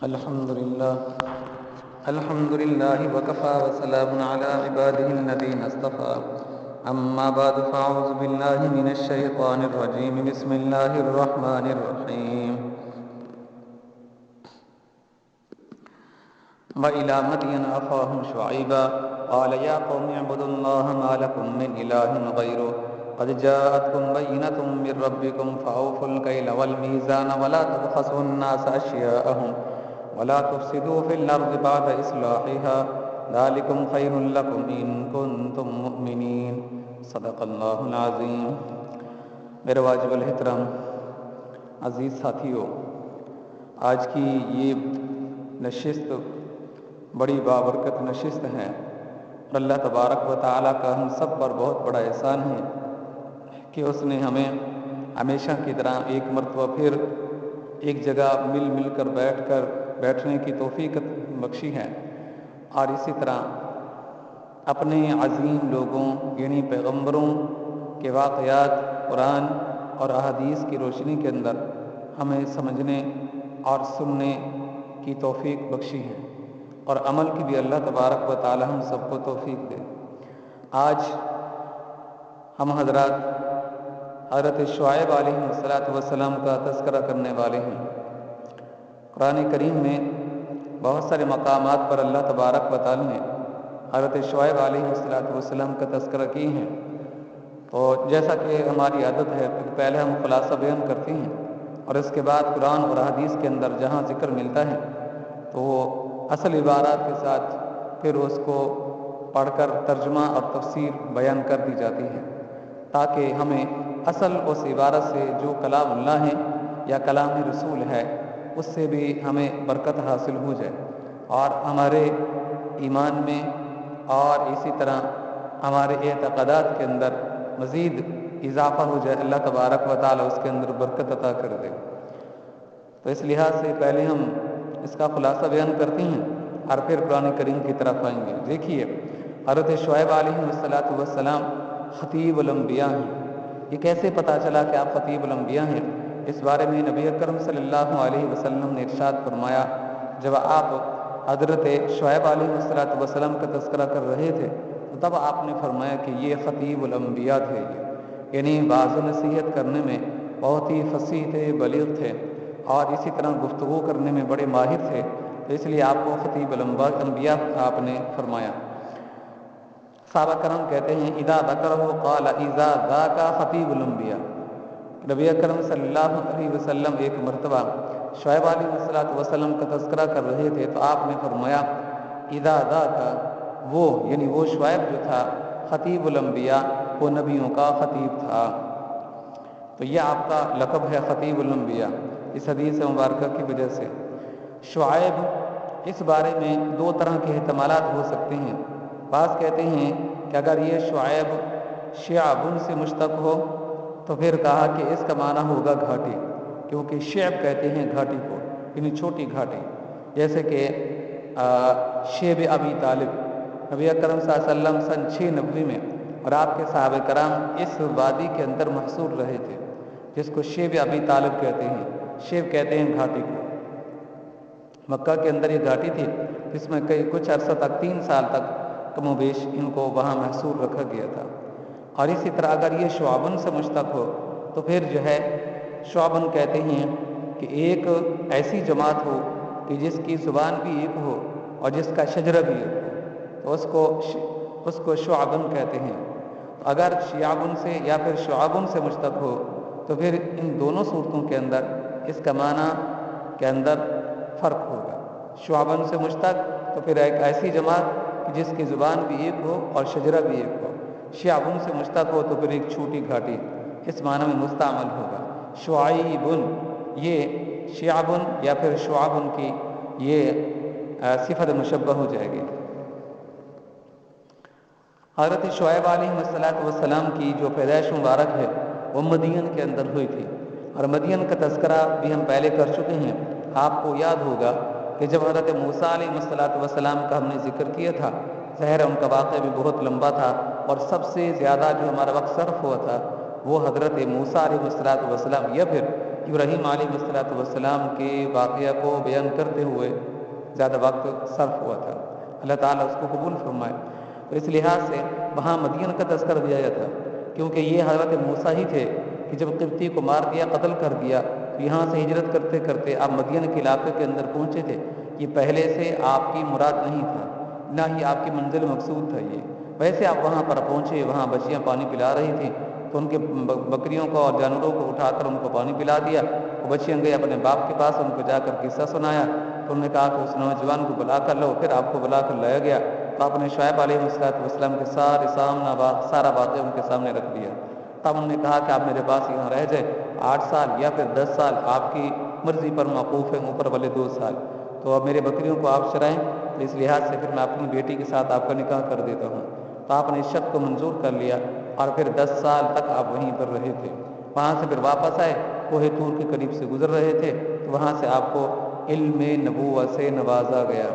الحمد لله وكفى وسلام على عباده الذين اصطفى أما بعد فأعوذ بالله من الشيطان الرجيم بسم الله الرحمن الرحيم وإلى مدين أخاهم شعيبا قال يا قوم اعبدوا الله ما لكم من إله غيره قد جاءتكم بينة من ربكم فأوفوا الكيل والميزان ولا تبخسوا الناس أشياءهم ولا تفسدوا في الأرض بعد إصلاحها ذلكم خير لكم إن كنتم مؤمنين صدق اللہ العظیم۔ میرے واجب الحترام عزیز ساتھیوں، آج کی یہ نشست بڑی بابرکت نشست ہے اور اللہ تبارک و تعالیٰ کا ہم سب پر بہت بڑا احسان ہے کہ اس نے ہمیں ہمیشہ کی طرح ایک مرتبہ پھر ایک جگہ مل کر بیٹھنے کی توفیق بخشی ہے، اور اسی طرح اپنے عظیم لوگوں یعنی پیغمبروں کے واقعات قرآن اور احادیث کی روشنی کے اندر ہمیں سمجھنے اور سننے کی توفیق بخشی ہے، اور عمل کی بھی اللہ تبارک و تعالی ہم سب کو توفیق دے۔ آج ہم حضرات حضرت شعیب علیہ السلام کا تذکرہ کرنے والے ہیں۔ قرآن کریم میں بہت سارے مقامات پر اللہ تبارک و تعالی نے حضرت شعیب علیہ السلام کا تذکرہ کی ہیں، تو جیسا کہ ہماری عادت ہے پہلے ہم خلاصہ بیان کرتے ہیں اور اس کے بعد قرآن اور حدیث کے اندر جہاں ذکر ملتا ہے تو وہ اصل عبارات کے ساتھ پھر اس کو پڑھ کر ترجمہ اور تفسیر بیان کر دی جاتی ہے، تاکہ ہمیں اصل اس عبارت سے جو کلام اللہ ہے یا کلام رسول ہے اس سے بھی ہمیں برکت حاصل ہو جائے اور ہمارے ایمان میں اور اسی طرح ہمارے اعتقادات کے اندر مزید اضافہ ہو جائے، اللہ تبارک و تعالی اس کے اندر برکت عطا کر دے۔ تو اس لحاظ سے پہلے ہم اس کا خلاصہ بیان کرتے ہیں اور پھر قرآن کریم کی طرف آئیں گے۔ دیکھیے، حضرت شعیب علیہ السلام خطیب الانبیاء ہیں۔ یہ کیسے پتہ چلا کہ آپ خطیب الانبیاء ہیں؟ اس بارے میں نبی اکرم صلی اللہ علیہ وسلم نے ارشاد فرمایا، جب آپ حضرت شعیب علیہ السلام کا تذکرہ کر رہے تھے تو تب آپ نے فرمایا کہ یہ خطیب الانبیاء تھے، یعنی واعظ و نصیحت کرنے میں بہت ہی فصیح تھے، بلیغ تھے اور اسی طرح گفتگو کرنے میں بڑے ماہر تھے، تو اس لیے آپ کو خطیب الانبیاء آپ نے فرمایا۔ صحابہ کرام کہتے ہیں اذا ذکرہ قال اذا ذاک خطیب الانبیاء۔ نبی اکرم صلی اللہ علیہ وسلم ایک مرتبہ شعیب علیہ السلام کا تذکرہ کر رہے تھے تو آپ نے فرمایا اذا ذاک، وہ یعنی وہ شعیب جو تھا خطیب الانبیاء، وہ نبیوں کا خطیب تھا۔ تو یہ آپ کا لقب ہے خطیب الانبیاء اس حدیث مبارکہ کی وجہ سے۔ شعیب، اس بارے میں دو طرح کے احتمالات ہو سکتے ہیں۔ بعض کہتے ہیں کہ اگر یہ شعیب شعب سے مشتق ہو تو پھر کہا کہ اس کا معنی ہوگا گھاٹی، کیونکہ شعب کہتے ہیں گھاٹی کو، یعنی چھوٹی گھاٹی، جیسے کہ شیب ابی طالب، نبی اکرم صلی اللہ علیہ وسلم سن 690 میں اور آپ کے صحابہ کرام اس وادی کے اندر محصور رہے تھے جس کو شیب ابی طالب کہتے ہیں۔ شیب کہتے ہیں گھاٹی کو۔ مکہ کے اندر یہ گھاٹی تھی جس میں کچھ عرصہ تک 3 سال تک کم و بیش ان کو وہاں محصور رکھا گیا تھا۔ اور اسی طرح اگر یہ شعبن سے مشتق ہو تو پھر جو ہے شعبن کہتے ہیں کہ ایک ایسی جماعت ہو کہ جس کی زبان بھی ایک ہو اور جس کا شجرہ بھی ایک ہو، تو اس کو شعبن کہتے ہیں۔ اگر شیعبن سے یا پھر شعبن سے مشتق ہو تو پھر ان دونوں صورتوں کے اندر اس کا معنی کے اندر فرق ہوگا۔ شعبن سے مشتق تو پھر ایک ایسی جماعت کہ جس کی زبان بھی ایک ہو اور شجرہ بھی ایک ہو۔ شعبن سے مشتق ہو تو پھر ایک چھوٹی گھاٹی، اس معنی میں مستعمل ہوگا۔ شعیبن، یہ شعبن یا پھر شعبن کی یہ صفت مشبہ ہو جائے گی۔ حضرت شعیب علیہ السلام کی جو پیدائش مبارک ہے وہ مدین کے اندر ہوئی تھی، اور مدین کا تذکرہ بھی ہم پہلے کر چکے ہیں۔ آپ کو یاد ہوگا کہ جب حضرت موسیٰ علیہ السلام کا ہم نے ذکر کیا تھا، ظاہر ان کا واقعہ بھی بہت لمبا تھا اور سب سے زیادہ جو ہمارا وقت صرف ہوا تھا وہ حضرت موسیٰ علیہ السلام یا پھر ابراہیم علیہ السلام کے واقعہ کو بیان کرتے ہوئے زیادہ وقت صرف ہوا تھا، اللہ تعالیٰ اس کو قبول فرمائے۔ تو اس لحاظ سے وہاں مدین کا تذکرہ دیا گیا تھا، کیونکہ یہ حضرت موسیٰ ہی تھے کہ جب قبطی کو مار دیا، قتل کر دیا، تو یہاں سے ہجرت کرتے کرتے آپ مدین کے علاقے کے اندر پہنچے تھے۔ یہ پہلے سے آپ کی مراد نہیں تھا، نہ ہی آپ کی منزل مقصود تھا یہ، ویسے آپ وہاں پر پہنچے، وہاں بچیاں پانی پلا رہی تھیں، تو ان کے بکریوں کو اور جانوروں کو اٹھا کر ان کو پانی پلا دیا۔ وہ بچیاں گئے اپنے باپ کے پاس، ان کو جا کر قصہ سنایا، تو انہوں نے کہا کہ اس نوجوان کو بلا کر لو، پھر آپ کو بلا کر لایا گیا، تو آپ نے شعیب علیہ السلام کے سارا واقعہ ان کے سامنے رکھ دیا۔ تب انہوں نے کہا کہ آپ میرے پاس یہاں رہ جائیں 8 سال یا پھر 10 سال، آپ کی مرضی پر موقوف ہے، اوپر والے 2 سال، تو اب میرے بکریوں کو آپ چرائیں، تو اس لحاظ سے پھر میں اپنی بیٹی کے ساتھ آپ کا نکاح کر دیتا ہوں۔ تو آپ نے اس شرط کو منظور کر لیا، اور پھر 10 سال تک آپ وہیں پر رہے تھے۔ وہاں سے پھر واپس آئے، کوہ طور کے قریب سے گزر رہے تھے، تو وہاں سے آپ کو علم نبوت سے نوازا گیا۔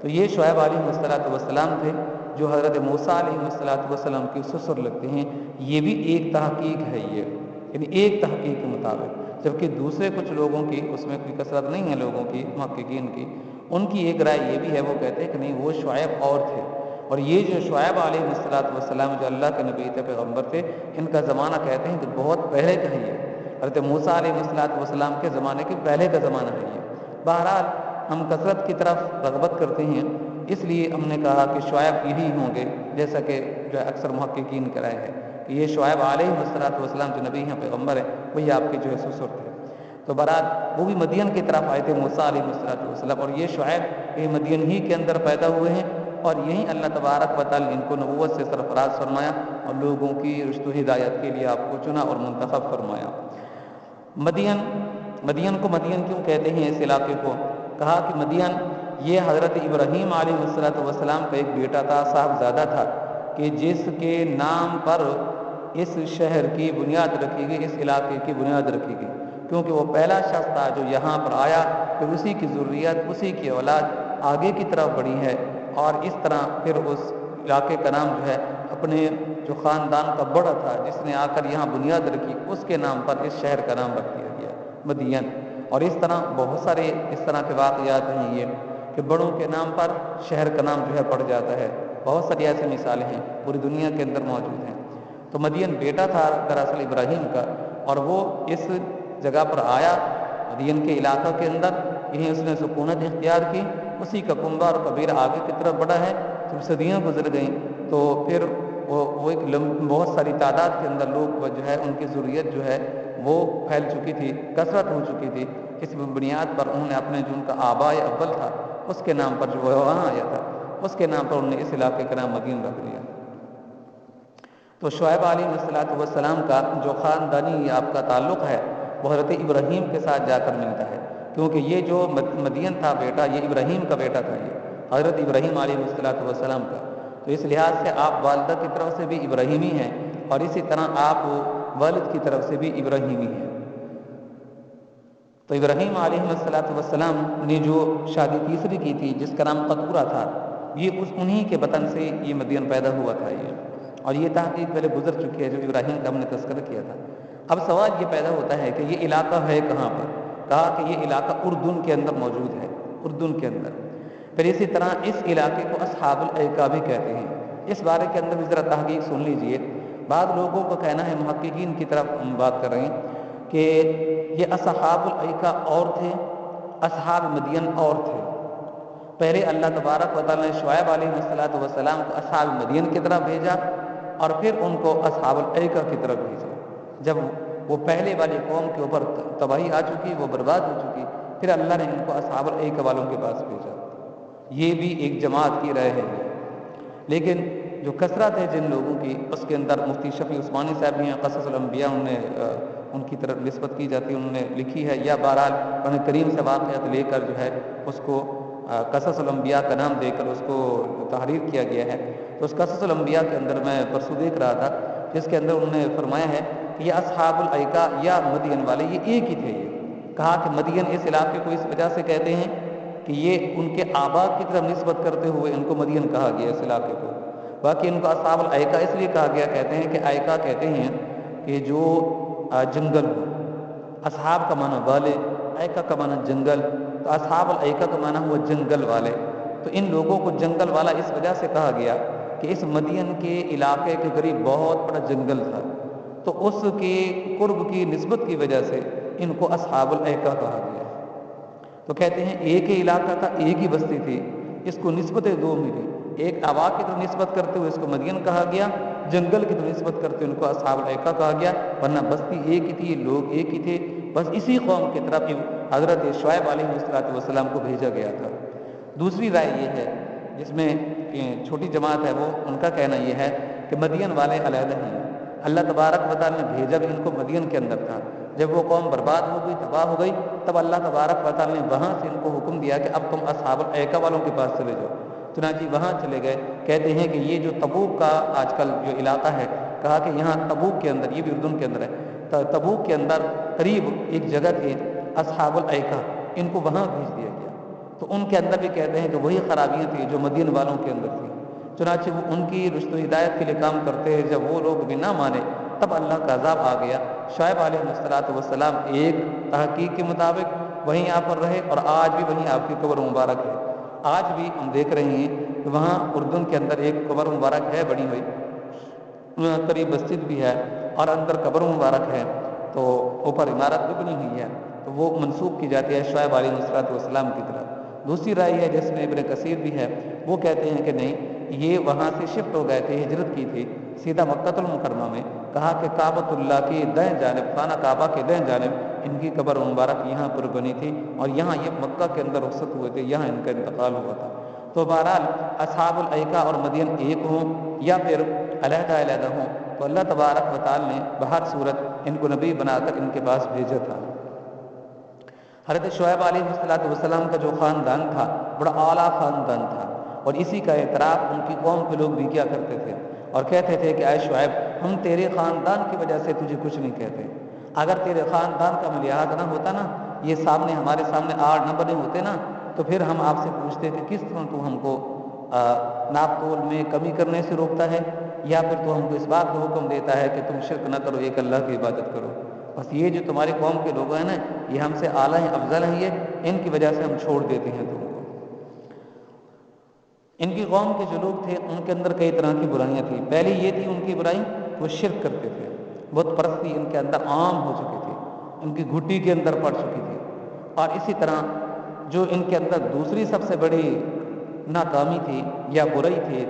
تو یہ شعیب علیہ السلام تھے جو حضرت موسیٰ علیہ السلام کی سسر لگتے ہیں۔ یہ بھی ایک تحقیق ہے، یہ یعنی ایک تحقیق کے مطابق، جبکہ دوسرے کچھ لوگوں کی اس میں کوئی کثرت نہیں ہے، لوگوں کی محققین کی، ان کی ایک رائے یہ بھی ہے، وہ کہتے ہیں کہ نہیں، وہ شعیب اور تھے، اور یہ جو شعیب علیہ السلام جو اللہ کے نبی تھے، پیغمبر تھے، ان کا زمانہ کہتے ہیں کہ بہت پہلے کا ہی ہے، حضرت موسیٰ علیہ السلام کے زمانے کے پہلے کا زمانہ ہے یہ۔ بہرحال ہم کثرت کی طرف رغبت کرتے ہیں، اس لیے ہم نے کہا کہ شعیب یہی ہوں گے، جیسا کہ جو اکثر محققین کا رائے ہے کہ یہ شعیب علیہ السلام جو نبی ہیں، پیغمبر ہیں، وہی آپ کے جو ہے سسر تھے۔ تو برات وہ بھی مدین کی طرف آئے تھے موسیٰ علیہ السلام، اور یہ شعیب یہ مدین ہی کے اندر پیدا ہوئے ہیں، اور یہیں اللہ تبارک و تعالی ان کو نبوت سے سرفراز فرمایا، اور لوگوں کی رشد و ہدایت کے لیے آپ کو چنا اور منتخب فرمایا۔ مدین کو مدین کیوں کہتے ہیں اس علاقے کو؟ کہا کہ مدین یہ حضرت ابراہیم علیہ السلام کا ایک بیٹا تھا، صاحبزادہ تھا، کہ جس کے نام پر اس شہر کی بنیاد رکھی گئی، اس علاقے کی بنیاد رکھی گئی، کیونکہ وہ پہلا شخص تھا جو یہاں پر آیا، پھر اسی کی ذریت، اسی کی اولاد آگے کی طرف بڑھی ہے، اور اس طرح پھر اس علاقے کا نام جو ہے اپنے جو خاندان کا بڑا تھا جس نے آ کر یہاں بنیاد رکھی، اس کے نام پر اس شہر کا نام رکھ دیا گیا مدین۔ اور اس طرح بہت سارے اس طرح کے واقعات ہیں یہ کہ بڑوں کے نام پر شہر کا نام جو ہے پڑ جاتا ہے، بہت ساری ایسی مثالیں ہیں پوری دنیا کے اندر موجود ہیں۔ تو مدین بیٹا تھا دراصل ابراہیم کا، اور وہ اس جگہ پر آیا مدین کے علاقہ کے اندر، یہیں اس نے سکونت اختیار کی، اسی کا کنبہ اور قبیلہ آگے کی طرف بڑھا ہے۔ جب صدیاں گزر گئیں تو پھر وہ ایک بہت ساری تعداد کے اندر لوگ جو ہے ان کی ذریت جو ہے وہ پھیل چکی تھی، کثرت ہو چکی تھی۔ اس بنیاد پر انہوں نے اپنے جو ان کا آباء اول تھا اس کے نام پر جو وہ وہاں آیا تھا، اس کے نام پر انہوں نے اس علاقے کا نام مدین رکھ دیا۔ تو شعیب علیہ السلام کا جو خاندانی آپ کا تعلق ہے وہ حضرت ابراہیم کے ساتھ جا کر ملتا ہے، کیونکہ یہ جو مدین تھا بیٹا، یہ ابراہیم کا بیٹا تھا، یہ حضرت ابراہیم علیہ السلام کا۔ تو اس لحاظ سے آپ والدہ کی طرف سے بھی ابراہیمی ہیں، اور اسی طرح آپ والد کی طرف سے بھی ابراہیمی ہیں۔ تو ابراہیم علیہ السلام نے جو شادی تیسری کی تھی جس کا نام قطورہ تھا، یہ انہی کے وطن سے یہ مدین پیدا ہوا تھا یہ، اور یہ تحقیق پہلے گزر چکی ہے جو ابراہیم کا ہم نے تذکرہ کیا تھا۔ اب سوال یہ پیدا ہوتا ہے کہ یہ علاقہ ہے کہاں پر؟ کہا کہ یہ علاقہ اردن کے اندر موجود ہے، اردن کے اندر۔ پھر اسی طرح اس علاقے کو اصحاب الایکا بھی کہتے ہیں۔ اس بارے کے اندر بھی ذرا تحقیق سن لیجئے۔ بعض لوگوں کا کہنا ہے، محققین کی طرف ہم بات کر رہے ہیں، کہ یہ اصحاب الایکا اور تھے، اصحاب مدین اور تھے۔ پہلے اللہ تبارک و تعالی نے شعیب علیہ السلام کو اصحاب مدین کی طرف بھیجا، اور پھر ان کو اصحاب الایکا کی طرف بھیجا۔ جب وہ پہلے والی قوم کے اوپر تباہی آ چکی، وہ برباد ہو چکی، پھر اللہ نے ان کو اصحاب الایکا والوں کے پاس بھیجا۔ یہ بھی ایک جماعت کی رائے ہے، لیکن جو کثرت ہے جن لوگوں کی، اس کے اندر مفتی شفیع عثمانی صاحب بھی ہیں، قصص الانبیاء ان کی طرف نسبت کی جاتی ہے، انہوں نے لکھی ہے، یا بہرحال قرآن کریم سے واقعات لے کر جو ہے اس کو قصص الانبیاء کا نام دے کر اس کو تحریر کیا گیا ہے۔ تو اس قصص الانبیاء کے اندر میں پرسوں دیکھ رہا تھا، جس کے اندر انہوں نے فرمایا ہے کہ یہ اصحاب الایکا یا مدین والے یہ ایک ہی تھے۔ یہ کہا کہ مدین اس علاقے کو اس وجہ سے کہتے ہیں کہ یہ ان کے آبا کی طرف نسبت کرتے ہوئے ان کو مدین کہا گیا اس علاقے کو۔ باقی ان کو اصحاب الایکا اس لیے کہا گیا، کہتے ہیں کہ ایکا کہتے ہیں کہ جو جنگل ہو، اصحاب کا معنی والے، ایکا کا معنی جنگل، تو اصحاب الایکا کا معنی ہوا جنگل والے۔ تو ان لوگوں کو جنگل والا اس وجہ سے کہا گیا کہ اس مدین کے علاقے کے قریب بہت بڑا جنگل تھا، تو اس کے قرب کی نسبت کی وجہ سے ان کو اصحاب الایکا کہا گیا۔ تو کہتے ہیں ایک ہی علاقہ تھا، ایک ہی بستی تھی، اس کو نسبتیں دو ملی، ایک آبا کی طرف نسبت کرتے ہوئے اس کو مدین کہا گیا، جنگل کی طرف نسبت کرتے ہوئے ان کو اصحاب الایکا کہا گیا، ورنہ بستی ایک ہی تھی، لوگ ایک ہی تھے۔ بس اسی قوم کی طرف حضرت شعیب علیہ السلام کو بھیجا گیا تھا۔ دوسری رائے یہ ہے جس میں چھوٹی جماعت ہے، وہ ان کا کہنا یہ ہے کہ مدین والے علیحدہ ہیں، اللہ تبارک و تعالیٰ نے بھیجا بھی ان کو مدین کے اندر تھا۔ جب وہ قوم برباد ہو گئی، تباہ ہو گئی، تب اللہ تبارک و تعالیٰ نے وہاں سے ان کو حکم دیا کہ اب تم اصحاب الایکا والوں کے پاس چلے جاؤ۔ چنانچہ وہاں چلے گئے۔ کہتے ہیں کہ یہ جو تبوک کا آج کل جو علاقہ ہے، کہا کہ یہاں تبوک کے اندر، یہ بھی اردن کے اندر ہے، تبوک کے اندر قریب ایک جگہ تھی اصحاب الایکا، ان کو وہاں بھیج دیا گیا۔ تو ان کے اندر بھی کہتے ہیں کہ وہی خرابیاں تھیں جو مدین والوں کے اندر تھیں، چنانچہ وہ ان کی رشد و ہدایت کے لیے کام کرتے ہیں۔ جب وہ لوگ بھی نہ مانے تب اللہ کا عذاب آ گیا۔ شعیب علیہ السلام ایک تحقیق کے مطابق وہیں یہاں پر رہے، اور آج بھی وہیں آپ کی قبر مبارک ہے۔ آج بھی ہم دیکھ رہے ہیں کہ وہاں اردن کے اندر ایک قبر مبارک ہے بنی ہوئی، قریب مسجد بھی ہے اور اندر قبر مبارک ہے، تو اوپر عمارت بھی بنی ہوئی ہے، تو وہ منسوب کی جاتی ہے شعیب علیہ السلام کی طرف۔ دوسری رائے ہے جس میں ابن کثیر بھی ہے، وہ کہتے ہیں کہ نہیں، یہ وہاں سے شفٹ ہو گئے تھے، ہجرت کی تھی سیدھا مکہ المکرمہ میں۔ کہا کہ کعبۃ اللہ کی دائیں جانب، خانہ کعبہ کے دائیں جانب ان کی قبر مبارک یہاں پر بنی تھی، اور یہاں یہ مکہ کے اندر رخصت ہوئے تھے، یہاں ان کا انتقال ہوا تھا۔ تو بہرحال اصحاب الایکا اور مدین ایک ہوں یا پھر علیحدہ علیحدہ ہوں، تو اللہ تبارک و تعالی نے بہر صورت ان کو نبی بنا کر ان کے پاس بھیجا تھا۔ حضرت شعیب علیہ السلام کا جو خاندان تھا بڑا اعلیٰ خاندان تھا، اور اسی کا اعتراف ان کی قوم کے لوگ بھی کیا کرتے تھے، اور کہتے تھے کہ اے شعیب، ہم تیرے خاندان کی وجہ سے تجھے کچھ نہیں کہتے، اگر تیرے خاندان کا لحاظ نہ ہوتا نا، یہ سامنے ہمارے سامنے آڑ نہ بنے ہوتے نا، تو پھر ہم آپ سے پوچھتے کہ کس طرح تو ہم کو ناپ تول میں کمی کرنے سے روکتا ہے، یا پھر تو ہم کو اس بات کا حکم دیتا ہے کہ تم شرک نہ کرو، ایک اللہ کی عبادت کرو۔ بس یہ جو تمہاری قوم کے لوگ ہیں نا، یہ ہم سے اعلیٰ ہیں، افضل ہیں، یہ ان کی وجہ سے ہم چھوڑ دیتے ہیں تم کو۔ ان کی قوم کے جو لوگ تھے ان کے اندر کئی طرح کی برائیاں تھیں۔ پہلی یہ تھی ان کی برائی، وہ شرک کرتے تھے، بت پرستی ان کے اندر عام ہو چکی تھی، ان کی گھٹی کے اندر پڑ چکی تھی۔ اور اسی طرح جو ان کے اندر دوسری سب سے بڑی ناکامی تھی یا برائی تھی،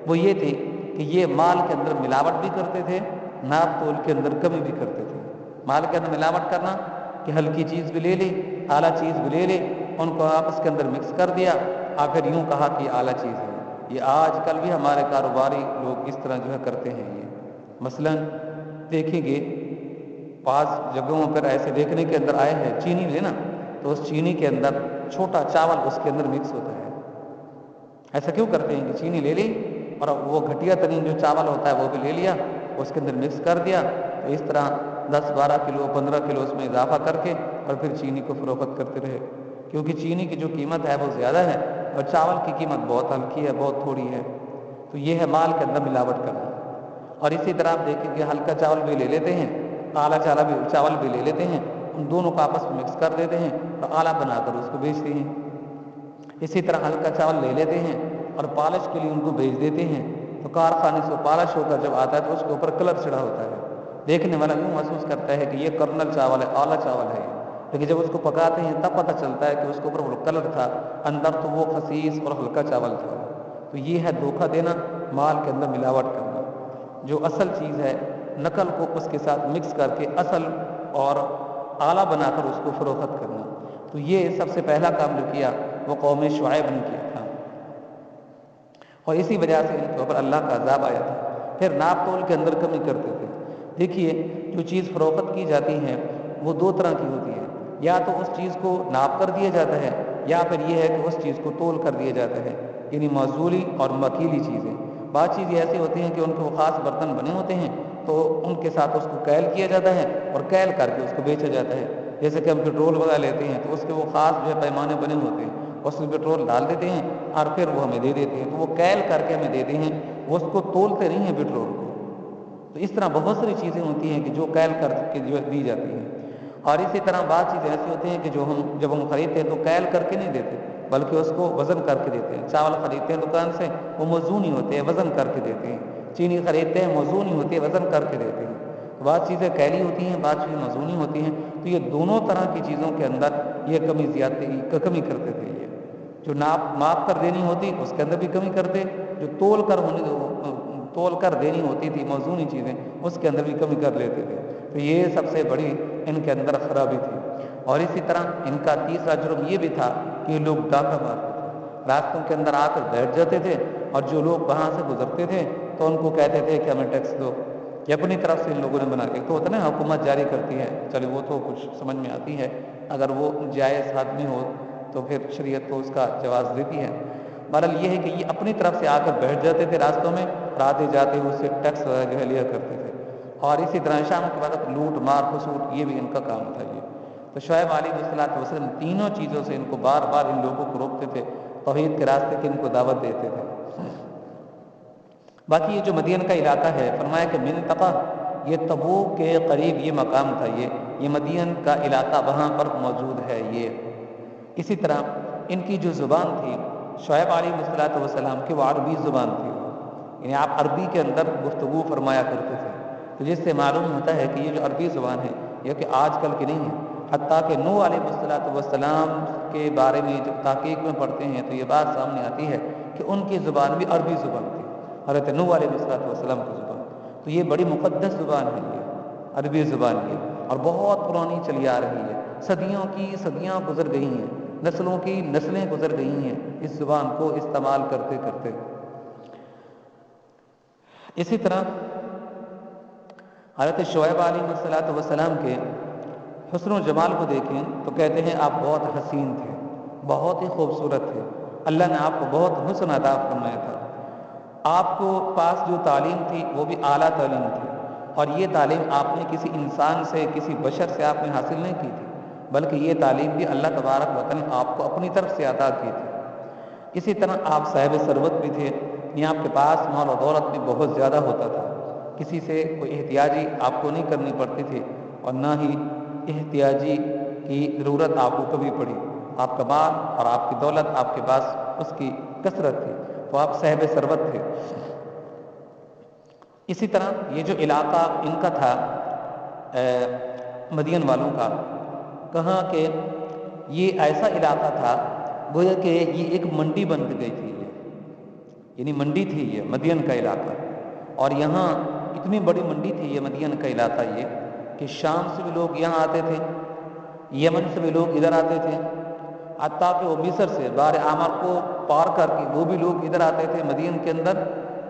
وہ یہ تھی کہ یہ مال کے اندر ملاوٹ بھی کرتے تھے، ناپ تول کے اندر کمی بھی کرتے تھے۔ مال کے اندر ملاوٹ کرنا کہ ہلکی چیز بھی لے لی، اعلیٰ چیز بھی لے لی، ان کو آپس کے اندر مکس کر دیا، اور پھر یوں کہا کہ اعلیٰ چیز ہے۔ یہ آج کل بھی ہمارے کاروباری لوگ اس طرح جو ہے کرتے ہیں۔ یہ مثلاً دیکھیں گے بعض جگہوں پر ایسے دیکھنے کے اندر آئے ہیں، چینی لینا تو اس چینی کے اندر چھوٹا چاول اس کے اندر مکس ہوتا ہے۔ ایسا کیوں کرتے ہیں کہ چینی لے لی اور وہ گھٹیا ترین جو چاول ہوتا ہے وہ بھی لے لیا، اس کے اندر مکس کر دیا، تو اس طرح 10-12 کلو 15 کلو اس میں اضافہ کر کے اور پھر چینی کو فروخت کرتے رہے، کیونکہ چینی کی جو قیمت ہے وہ زیادہ ہے اور چاول کی قیمت بہت ہلکی ہے، بہت تھوڑی ہے۔ تو یہ ہے مال کے اندر ملاوٹ کرنا۔ اور اسی طرح آپ دیکھیں کہ ہلکا چاول بھی لے لیتے ہیں، اعلیٰ چاول بھی لے لیتے ہیں، ان دونوں کو آپس میں مکس کر دیتے ہیں اور اعلیٰ بنا کر اس کو بیچتے ہیں۔ اسی طرح ہلکا چاول لے لیتے ہیں اور پالش کے لیے ان کو بھیج دیتے ہیں، تو کارخانے سے پالش ہو کر جب آتا ہے تو اس کے اوپر کلر چڑھا ہوتا ہے، دیکھنے والا یوں محسوس کرتا ہے کہ یہ کرنل چاول ہے، اعلیٰ چاول ہے، لیکن جب اس کو پکاتے ہیں تب پتہ چلتا ہے کہ اس کے اوپر وہ کلر تھا، اندر تو وہ خسیس اور ہلکا چاول تھا۔ تو یہ ہے دھوکہ دینا، مال کے اندر ملاوٹ کرنا۔ جو اصل چیز ہے نقل کو اس کے ساتھ مکس کر کے اصل اور اعلیٰ بنا کر اس کو فروخت کرنا۔ تو یہ سب سے پہلا کام جو کیا وہ قوم شعیب نے کیا تھا، اور اسی وجہ سے ان کے اوپر اللہ کا عذاب آیا تھا۔ پھر ناپ تول کے اندر کمی کرتے تھے۔ دیکھیے جو چیز فروخت کی جاتی ہے وہ دو طرح کی ہوتی ہے، یا تو اس چیز کو ناپ کر دیا جاتا ہے، یا پھر یہ ہے کہ اس چیز کو تول کر دیا جاتا ہے، یعنی معزولی اور مکیلی چیزیں۔ بعض چیزیں ایسی ہوتی ہیں کہ ان کے وہ خاص برتن بنے ہوتے ہیں تو ان کے ساتھ اس کو کیل کیا جاتا ہے اور کیل کر کے اس کو بیچا جاتا ہے۔ جیسے کہ ہم پٹرول وغیرہ لیتے ہیں تو اس کے وہ خاص جو ہے پیمانے بنے ہوتے ہیں، اس میں پٹرول ڈال دیتے ہیں اور پھر وہ ہمیں دے دیتے ہیں، تو وہ کیل کر کے ہمیں دیتے ہیں، وہ اس کو تولتے نہیں ہیں پٹرول کو۔ تو اس طرح بہت ساری چیزیں ہوتی ہیں کہ جو کیل کر کے جو دی جاتی ہیں۔ اور اسی طرح بعض چیزیں ایسی ہوتی ہیں کہ جو جب ہم خریدتے ہیں تو کیل کر کے نہیں دیتے، بلکہ اس کو وزن کر کے دیتے ہیں۔ چاول خریدتے ہیں دکان سے، وہ موزونی ہوتے ہیں، وزن کر کے دیتے ہیں۔ چینی خریدتے ہیں، موزونی ہوتی ہے، وزن کر کے دیتے ہیں۔ بعض چیزیں کیلی ہوتی ہیں، بعض چیزیں موزونی ہوتی ہیں۔ تو یہ دونوں طرح کی چیزوں کے اندر یہ کمی زیادتی کمی کرتے تھے۔ یہ جو ماپ کر دینی ہوتی اس کے اندر بھی کمی کرتے، جو تول کر دینی ہوتی تھی موزونی چیزیں، اس کے اندر بھی کمی کر لیتے تھے۔ تو یہ سب سے بڑی ان کے اندر خرابی تھی۔ اور اسی طرح ان کا تیسرا جرم یہ بھی تھا کہ لوگ ڈاکہ مارتے تھے، راستوں کے اندر آ کر بیٹھ جاتے تھے، اور جو لوگ وہاں سے گزرتے تھے تو ان کو کہتے تھے کہ ہمیں ٹیکس دو۔ یہ اپنی طرف سے ان لوگوں نے بنا کے، تو ہوتا ہے نا حکومت جاری کرتی ہے، چلے وہ تو کچھ سمجھ میں آتی ہے، اگر وہ جائز آدمی ہو تو پھر شریعت کو اس کا جواز دیتی ہے۔ بہرحال یہ ہے کہ یہ اپنی طرف سے آ کر بیٹھ جاتے تھے راستوں میں، اور آتے جاتے اس سے ٹیکس وغیرہ لیا کرتے تھے۔ اور اسی طرح شام کے بعد لوٹ مار خسوٹ، یہ بھی ان کا کام تھا۔ یہ تو شعیب علیہ السلام تینوں چیزوں سے ان کو بار بار ان لوگوں کو روکتے تھے، توحید کے راستے کی ان کو دعوت دیتے تھے۔ باقی یہ جو مدین کا علاقہ ہے، فرمایا کہ منطقہ، یہ تبوک کے قریب یہ مقام تھا، یہ مدین کا علاقہ وہاں پر موجود ہے۔ یہ اسی طرح ان کی جو زبان تھی شعیب علیہ السلام کی، وہ عربی زبان تھی، یعنی آپ عربی کے اندر گفتگو فرمایا کرتے تھے۔ تو جس سے معلوم ہوتا ہے کہ یہ جو عربی زبان ہے یہ کہ آج کل کی نہیں ہے، حتیٰ کہ نوح علیہ السلام کے بارے میں جب تحقیق میں پڑھتے ہیں تو یہ بات سامنے آتی ہے کہ ان کی زبان بھی عربی زبان تھی، حضرت نوح علیہ السلام کی زبان۔ تو یہ بڑی مقدس زبان ہے، یہ عربی زبان ہے، اور بہت پرانی چلی آ رہی ہے، صدیوں کی صدیاں گزر گئی ہیں، نسلوں کی نسلیں گزر گئی ہیں اس زبان کو استعمال کرتے کرتے۔ اسی طرح حضرت شعیب علیہ السلام کے حسن و جمال کو دیکھیں تو کہتے ہیں آپ بہت حسین تھے، بہت ہی خوبصورت تھے، اللہ نے آپ کو بہت حسن عطا فرمایا تھا۔ آپ کو پاس جو تعلیم تھی وہ بھی اعلیٰ تعلیم تھی، اور یہ تعلیم آپ نے کسی انسان سے، کسی بشر سے آپ نے حاصل نہیں کی تھی، بلکہ یہ تعلیم بھی اللہ تبارک و تعالیٰ نے آپ کو اپنی طرف سے عطا کی تھی۔ اسی طرح آپ صاحب ثروت بھی تھے، یعنی آپ کے پاس مال و دولت بھی بہت زیادہ ہوتا تھا، کسی سے کوئی احتیاجی آپ کو نہیں کرنی پڑتی تھی، اور نہ ہی احتیاجی کی ضرورت آپ کو کبھی پڑی۔ آپ کا مال اور آپ کی دولت آپ کے پاس اس کی کثرت تھی، تو آپ صاحب ثروت تھے۔ اسی طرح یہ جو علاقہ ان کا تھا مدین والوں کا، کہاں کہ یہ ایسا علاقہ تھا گویا کہ یہ ایک منڈی بن گئی تھی، یعنی منڈی تھی یہ مدین کا علاقہ، اور یہاں اتنی بڑی منڈی تھی یہ مدین کا علاقہ یہ کہ شام سے بھی لوگ یہاں آتے تھے، یمن سے بھی لوگ ادھر آتے تھے، حتیٰ کہ وہ مصر سے بحر احمر کو پار کر کے وہ بھی لوگ ادھر آتے تھے مدین کے اندر،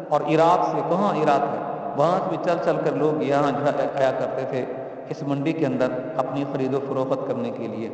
اور عراق سے، کہاں عراق ہے وہاں سے بھی چل چل کر لوگ یہاں آیا کرتے تھے اس منڈی کے اندر اپنی خرید و فروخت کرنے کے لیے،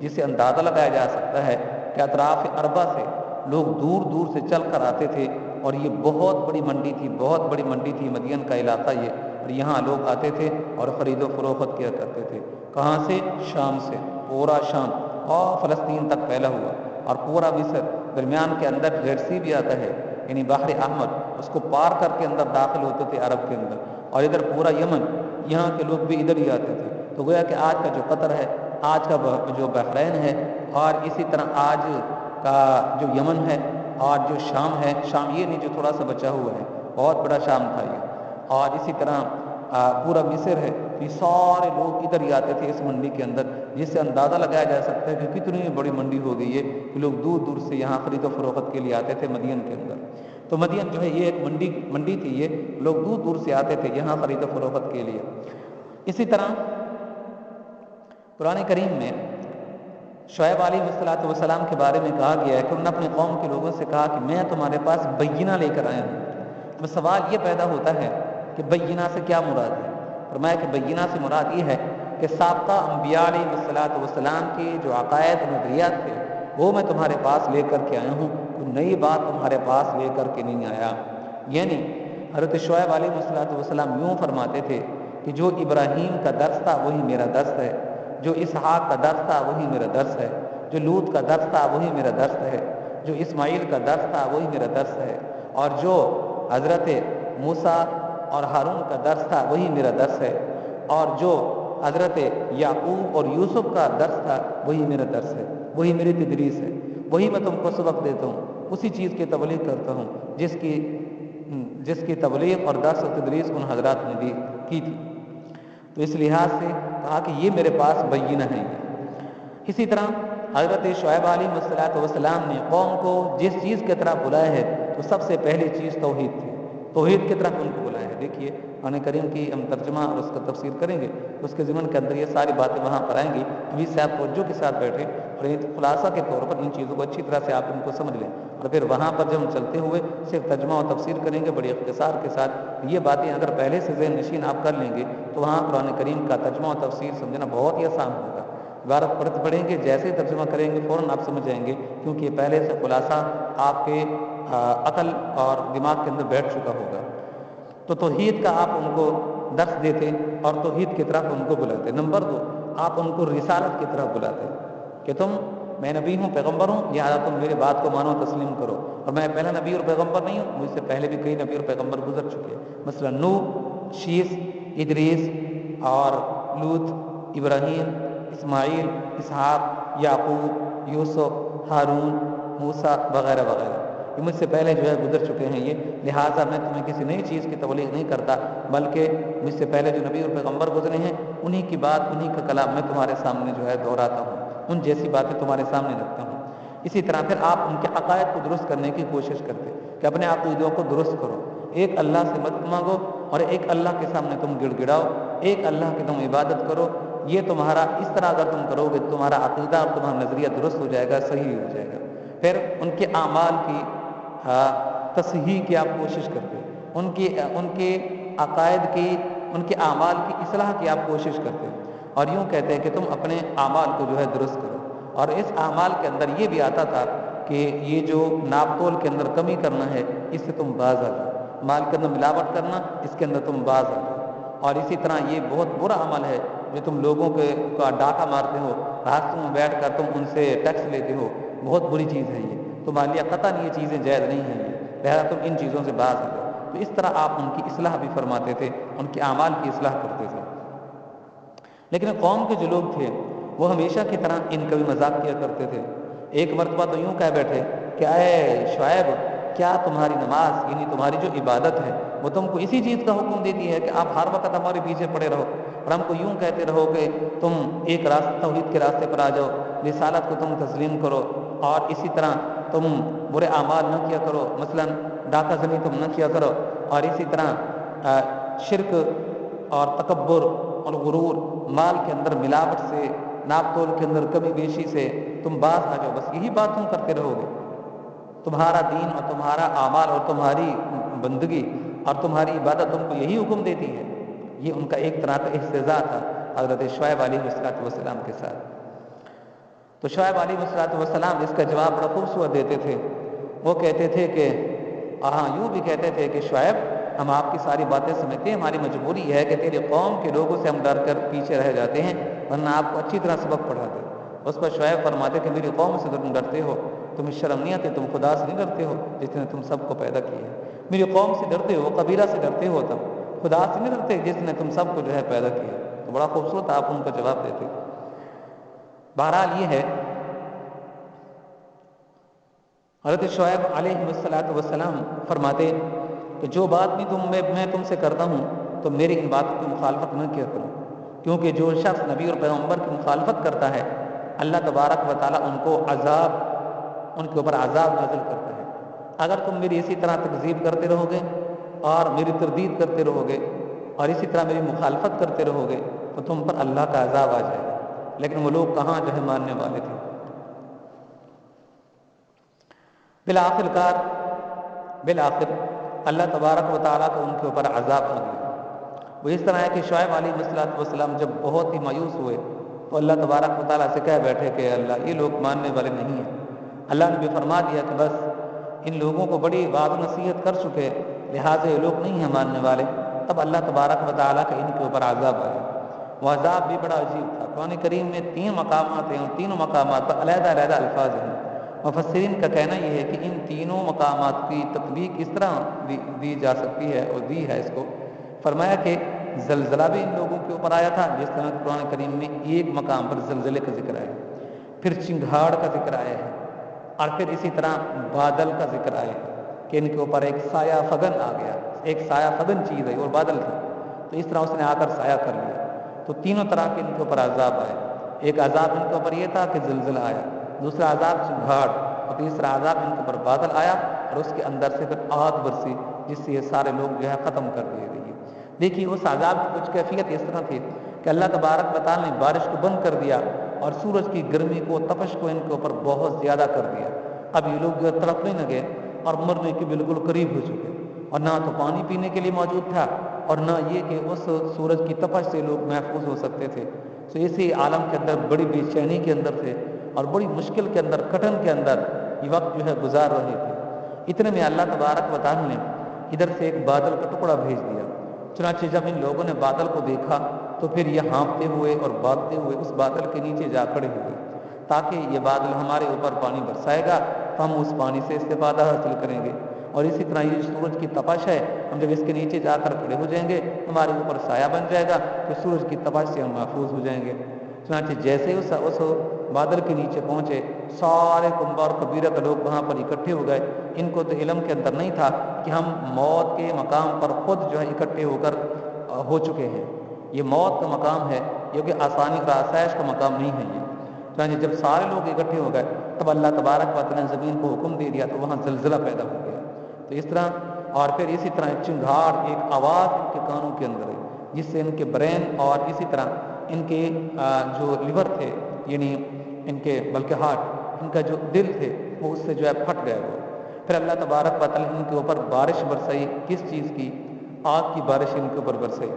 جس سے اندازہ لگایا جا سکتا ہے کہ اطراف اربع سے لوگ دور دور سے چل کر آتے تھے، اور یہ بہت بڑی منڈی تھی، بہت بڑی منڈی تھی مدین کا علاقہ یہ، اور یہاں لوگ آتے تھے اور خرید و فروخت کیا کرتے تھے۔ کہاں سے؟ شام سے، پورا شام اور فلسطین تک پھیلا ہوا، اور پورا مصر، درمیان کے اندر ریڈ سی بھی آتا ہے، یعنی بحر احمر، اس کو پار کر کے اندر داخل ہوتے تھے عرب کے اندر، اور ادھر پورا یمن، یہاں کے لوگ بھی ادھر ہی آتے تھے۔ تو گویا کہ آج کا جو قطر ہے، آج کا جو بحرین ہے، اور اسی طرح آج کا جو یمن ہے اور جو شام ہے، شام یہ نہیں جو تھوڑا سا بچا ہوا ہے، بہت بڑا شام تھا یہ، اور اسی طرح پورا مصر ہے، یہ سارے لوگ ادھر ہی آتے تھے اس منڈی کے اندر، جس سے اندازہ لگایا جا سکتا ہے کہ کتنی بڑی منڈی ہو گئی ہے کہ لوگ دور دور سے یہاں خرید و فروخت کے لیے آتے تھے مدین کے اندر۔ تو مدین جو ہے یہ ایک منڈی تھی، یہ لوگ دور دور سے آتے تھے یہاں خرید و فروخت کے لیے۔ اسی طرح قرآن کریم میں شعیب علیہ السلام کے بارے میں کہا گیا ہے کہ انہوں نے اپنے قوم کے لوگوں سے کہا کہ میں تمہارے پاس بینہ لے کر آیا ہوں۔ تو سوال یہ پیدا ہوتا ہے کہ بینہ سے کیا مراد ہے؟ فرمایا کہ بینہ سے مراد یہ ہے کہ سابقہ انبیاء علیہ السلام کے جو عقائد و نظریات تھے وہ میں تمہارے پاس لے کر کے آیا ہوں، کوئی نئی بات تمہارے پاس لے کر کے نہیں آیا۔ یعنی حضرت شعیب علیہ السلام یوں فرماتے تھے کہ جو ابراہیم کا درس تھا وہی میرا درس ہے، جو اسحاق کا درس تھا وہی میرا درس ہے، جو لوط کا درس تھا وہی میرا درس ہے، جو اسماعیل کا درس تھا وہی میرا درس ہے، اور جو حضرت موسیٰ اور ہارون کا درس تھا وہی میرا درس ہے، اور جو حضرت یعقوب اور یوسف کا درس تھا وہی میرا درس ہے، وہی میری تدریس ہے، وہی میں تم کو سبق دیتا ہوں، اسی چیز کی تبلیغ کرتا ہوں جس کی تبلیغ اور درس و تدریس ان حضرات نے بھی کی تھی۔ تو اس لحاظ سے کہا کہ یہ میرے پاس بینہ ہے۔ اسی طرح حضرت شعیب علیہ السلام نے قوم کو جس چیز کی طرف بلایا ہے تو سب سے پہلی چیز توحید تھی، توحید کی طرف ان کو بلایا ہے۔ دیکھیے قرآن کریم کی ہم ترجمہ اور اس کا تفسیر کریں گے تو اس کے ضمن کے اندر یہ ساری باتیں وہاں پر آئیں گی۔ ابھی سے آپ توجہ کے ساتھ بیٹھیں اور ایک خلاصہ کے طور پر ان چیزوں کو اچھی طرح سے آپ ان کو سمجھ لیں، اور پھر وہاں پر جب ہم چلتے ہوئے صرف ترجمہ اور تفسیر کریں گے بڑی اختصار کے ساتھ۔ یہ باتیں اگر پہلے سے ذہن نشین آپ کر لیں گے تو وہاں قرآن کریم کا ترجمہ اور تفسیر سمجھنا بہت ہی آسان ہوگا۔ عبارت پڑھیں گے جیسے ہی ترجمہ کریں گے فوراً آپ سمجھ جائیں گے، کیونکہ یہ پہلے سے خلاصہ آپ کے عقل اور دماغ کے اندر بیٹھ چکا ہوگا۔ تو توحید کا آپ ان کو درس دیتے اور توحید کی طرف ان کو بلاتے۔ نمبر 2، آپ ان کو رسالت کی طرف بلاتے کہ میں نبی ہوں، پیغمبر ہوں، لہٰذا تم میری بات کو مانو، تسلیم کرو، اور میں پہلا نبی اور پیغمبر نہیں ہوں، مجھ سے پہلے بھی کئی نبی اور پیغمبر گزر چکے ہیں، مثلا نوح، شیس، ادریس اور لوط، ابراہیم، اسماعیل، اسحاق، یعقوب، یوسف، ہارون، موسیٰ وغیرہ وغیرہ، یہ مجھ سے پہلے گزر چکے ہیں یہ، لہٰذا میں تمہیں کسی نئی چیز کی تبلیغ نہیں کرتا، بلکہ مجھ سے پہلے جو نبی اور پیغمبر گزرے ہیں انہی کی بات، انہی کا کلام میں تمہارے سامنے دہراتا ہوں، ان جیسی باتیں تمہارے سامنے رکھتا ہوں۔ اسی طرح پھر آپ ان کے عقائد کو درست کرنے کی کوشش کرتے کہ اپنے عقیدوں کو درست کرو، ایک اللہ سے مدد مانگو اور ایک اللہ کے سامنے تم گڑ گڑاؤ، ایک اللہ کی تم عبادت کرو، یہ تمہارا اس طرح اگر تم کرو گے تمہارا عقیدہ اور تمہارا نظریہ درست ہو جائے گا، صحیح ہو جائے گا۔ پھر ان کے اعمال کی تصحیح کی آپ کوشش کرتے، ان کے عقائد کی، ان کے اعمال کی اصلاح کی آپ کوشش کرتے، اور یوں کہتے ہیں کہ تم اپنے اعمال کو درست کرو، اور اس اعمال کے اندر یہ بھی آتا تھا کہ یہ جو ناپ تول کے اندر کمی کرنا ہے اس سے تم باز آ جاؤ، مال کے اندر ملاوٹ کرنا اس کے اندر تم باز آ جاؤ، اور اسی طرح یہ بہت برا عمل ہے جو تم لوگوں کا ڈاکہ مارتے ہو، راستوں میں بیٹھ کر تم ان سے ٹیکس لیتے ہو، بہت بری چیز ہے یہ، تمہارے لیے قطعاً یہ چیزیں جائز نہیں ہیں، یہ لہذا تم ان چیزوں سے باز آ جاؤ۔ تو اس طرح آپ ان کی اصلاح بھی فرماتے تھے، ان کے اعمال کی اصلاح کرتے تھے۔ لیکن قوم کے جو لوگ تھے وہ ہمیشہ کی طرح ان کا بھی مذاق کیا کرتے تھے۔ ایک مرتبہ تو یوں کہہ بیٹھے کہ اے شعیب، کیا تمہاری نماز یعنی تمہاری جو عبادت ہے وہ تم کو اسی چیز کا حکم دیتی ہے کہ آپ ہر وقت ہمارے پیچھے پڑے رہو اور ہم کو یوں کہتے رہو کہ تم ایک توحید کے راستے پر آ جاؤ، رسالت کو تم تسلیم کرو، اور اسی طرح تم برے اعمال نہ کیا کرو، مثلا ڈاکہ زنی تم نہ کیا کرو، اور اسی طرح شرک اور تکبر اور غرور، مال کے اندر ملاوٹ سے، ناپ تول کے اندر کمی بیشی سے تم باز آ جاؤ، بس یہی بات تم کرتے رہو گے۔ تمہارا دین اور تمہارا اعمال اور تمہاری بندگی اور تمہاری عبادت تم کو یہی حکم دیتی ہے۔ یہ ان کا ایک طرح کا استہزاء تھا حضرت شعیب علیہ السلام کے ساتھ۔ تو شعیب علیہ السلام اس کا جواب بڑا خوبصورت دیتے تھے، وہ کہتے تھے کہ یوں بھی کہتے تھے کہ شعیب، ہم آپ کی ساری باتیں سمجھتے ہیں، ہماری مجبوری ہے کہ تیری قوم کے لوگوں سے ہم ڈر کر پیچھے رہ جاتے ہیں، ورنہ آپ کو اچھی طرح سبق پڑھاتے۔ اس پر شعیب فرماتے کہ میری قوم سے تم ڈرتے ہو، تمہیں شرم نہیں آتی، تم خدا سے نہیں ڈرتے ہو جس نے تم سب کو پیدا کیا ہے، میری قوم سے ڈرتے ہو، قبیلہ سے ڈرتے ہو، تم خدا سے نہیں ڈرتے جس نے تم سب کو پیدا کیا۔ تو بڑا خوبصورت آپ ان کو جواب دیتے۔ بہرحال یہ ہے، حضرت شعیب علیہ السلام فرماتے کہ جو بات بھی میں تم سے کرتا ہوں تو میری ان باتوں کی مخالفت نہ کیا کرو، کیونکہ جو شخص نبی اور پیغمبر کی مخالفت کرتا ہے اللہ تبارک و تعالیٰ ان کے اوپر عذاب نازل کرتا ہے۔ اگر تم میری اسی طرح تکذیب کرتے رہو گے اور میری تردید کرتے رہو گے اور اسی طرح میری مخالفت کرتے رہو گے تو تم پر اللہ کا عذاب آ جائے گا۔ لیکن وہ لوگ کہاں ماننے والے تھے۔ بالآخر اللہ تبارک و تعالیٰ کو ان کے اوپر عذاب آ گیا۔ وہ اس طرح ہے کہ شعیب علیہ السلام جب بہت ہی مایوس ہوئے تو اللہ تبارک و تعالیٰ سے کہہ بیٹھے کہ اللہ، یہ لوگ ماننے والے نہیں ہیں۔ اللہ نے بھی فرما دیا کہ بس ان لوگوں کو بڑی وعظ و نصیحت کر چکے، لہٰذا یہ لوگ نہیں ہیں ماننے والے۔ تب اللہ تبارک و تعالیٰ کا ان کے اوپر عذاب آیا۔ وہ عذاب بھی بڑا عجیب تھا۔ قرآن کریم میں 3 مقامات ہیں، اور تینوں مقامات پر علیحدہ علیحدہ الفاظ ہیں۔ مفسرین کا کہنا یہ ہے کہ ان تینوں مقامات کی تطبیق اس طرح دی جا سکتی ہے اور دی ہے اس کو، فرمایا کہ زلزلہ بھی ان لوگوں کے اوپر آیا تھا، جس طرح قرآن کریم میں ایک مقام پر زلزلے کا ذکر آیا، پھر چنگھاڑ کا ذکر آیا ہے، اور پھر اسی طرح بادل کا ذکر آیا ہے کہ ان کے اوپر ایک سایہ فگن آ گیا، ایک سایہ فگن چیز ہے اور بادل تھا، تو اس طرح اس نے آ کر سایہ کر لیا۔ تو تینوں طرح کے ان کے اوپر عذاب آئے، ایک عذاب ان کے اوپر یہ تھا کہ زلزلہ آیا، دوسرا عذاب چنگھاڑ، اور تیسرا عذاب ان کے اوپر بادل آیا اور اس کے اندر سے پھر آگ برسی جس سے یہ سارے لوگ جو ہے ختم کر دیے گئے۔ دیکھیے اس عذاب کی کچھ کیفیت اس طرح تھی کہ اللہ تبارک و تعالیٰ نے بارش کو بند کر دیا اور سورج کی گرمی کو، تپش کو ان کے اوپر بہت زیادہ کر دیا۔ اب یہ لوگ جو تڑپنے لگے اور مرنے کے بالکل قریب ہو چکے، اور نہ تو پانی پینے کے لیے موجود تھا اور نہ یہ کہ اس سورج کی تپش سے لوگ محفوظ ہو سکتے تھے۔ تو اسی عالم کے اندر بڑی بے چینی کے اندر تھے اور بڑی مشکل کے اندر، کٹھن کے اندر یہ وقت جو ہے گزار رہے تھے۔ اتنے میں اللہ تبارک و تعالیٰ نے ادھر سے ایک بادل کا ٹکڑا بھیج دیا۔ چنانچہ جب ان لوگوں نے بادل کو دیکھا تو پھر یہ ہانپتے ہوئے اور بھاگتے ہوئے اس بادل کے نیچے جا کھڑے ہوئے تاکہ یہ بادل ہمارے اوپر پانی برسائے گا تو ہم اس پانی سے استفادہ حاصل کریں گے، اور اسی طرح یہ سورج کی تپش ہے، ہم جب اس کے نیچے جا کر کھڑے ہو جائیں گے ہمارے اوپر سایہ بن جائے گا تو سورج کی تپش سے ہم محفوظ ہو جائیں گے۔ چنانچہ جیسے اس بادل کے نیچے پہنچے سارے کنبہ اور قبیلہ کے لوگ وہاں پر اکٹھے ہو گئے۔ ان کو تو علم کے اندر نہیں تھا کہ ہم موت کے مقام پر خود جو ہے اکٹھے ہو کر ہو چکے ہیں، یہ موت کا مقام ہے، یہ کہ آسانی اور آسائش کا مقام نہیں ہے یہ۔ چنانچہ جب سارے لوگ اکٹھے ہو گئے تب اللہ تبارک و تعالیٰ نے زمین کو حکم دے دیا تو وہاں زلزلہ پیدا ہو گیا۔ تو اس طرح اور پھر اسی طرح ایک چنگھاڑ، ایک آواز ان کے کانوں کے اندر ہے جس سے ان کے برین اور اسی طرح ان کے جو لیور تھے، یعنی ان کے بلکہ ہارٹ، ان کا جو دل تھے وہ اس سے جو ہے پھٹ گئے وہ۔ پھر اللہ تبارک و تعالیٰ نے ان کے اوپر بارش برسائی، کس چیز کی؟ آگ کی بارش ان کے اوپر برسائی،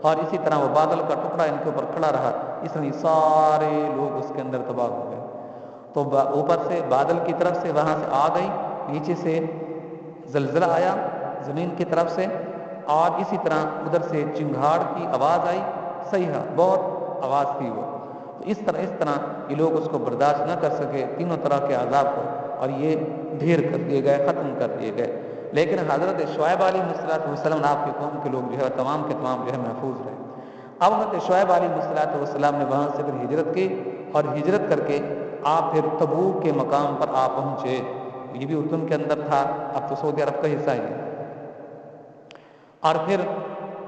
اور اسی طرح وہ بادل کا ٹکڑا ان کے اوپر کھڑا رہا، اس لیے سارے لوگ اس کے اندر تباہ ہو گئے۔ تو اوپر سے بادل کی طرف سے وہاں سے آگ آئی، نیچے سے زلزلہ آیا زمین کی طرف سے، اور اسی طرح ادھر سے چنگھاڑ کی آواز آئی، صحیح بہت آواز تھی وہ۔ تو اس طرح یہ لوگ اس کو برداشت نہ کر سکے، تینوں طرح کے عذاب کو، اور یہ ڈھیر کر دیے گئے، ختم کر دیے گئے۔ لیکن حضرت شعیب علیہ السلام آپ کے قوم کے لوگ جو ہے تمام کے تمام جو ہے محفوظ رہے۔ اب حضرت شعیب علیہ السلام نے وہاں سے پھر ہجرت کی، اور ہجرت کر کے آپ پھر تبوک کے مقام پر آپ پہنچے، یہ بھی اردن کے اندر تھا، اب تو سعودی عرب کا حصہ ہے، اور پھر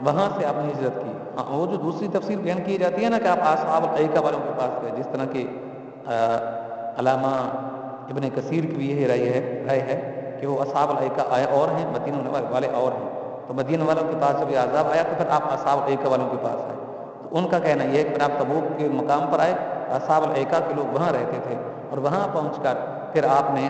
وہاں سے آپ نے ہجرت کی۔ وہ جو دوسری تفسیر بیان کی جاتی ہے نا کہ آپ اصحاب الایکہ والوں کے پاس گئے، جس طرح کہ علامہ ابن کثیر کی بھی یہی رائے ہے کہ وہ اصحاب الایکہ آئے اور ہیں، مدینہ والے اور ہیں، تو مدینہ والوں کے پاس جب یہ عذاب آیا تو پھر آپ اصحاب الایکہ والوں کے پاس آئے۔ تو ان کا کہنا یہ ہے کہ پھر آپ تبوک کے مقام پر آئے، اصحاب الایکہ کے لوگ وہاں رہتے تھے، اور وہاں پہنچ کر پھر آپ نے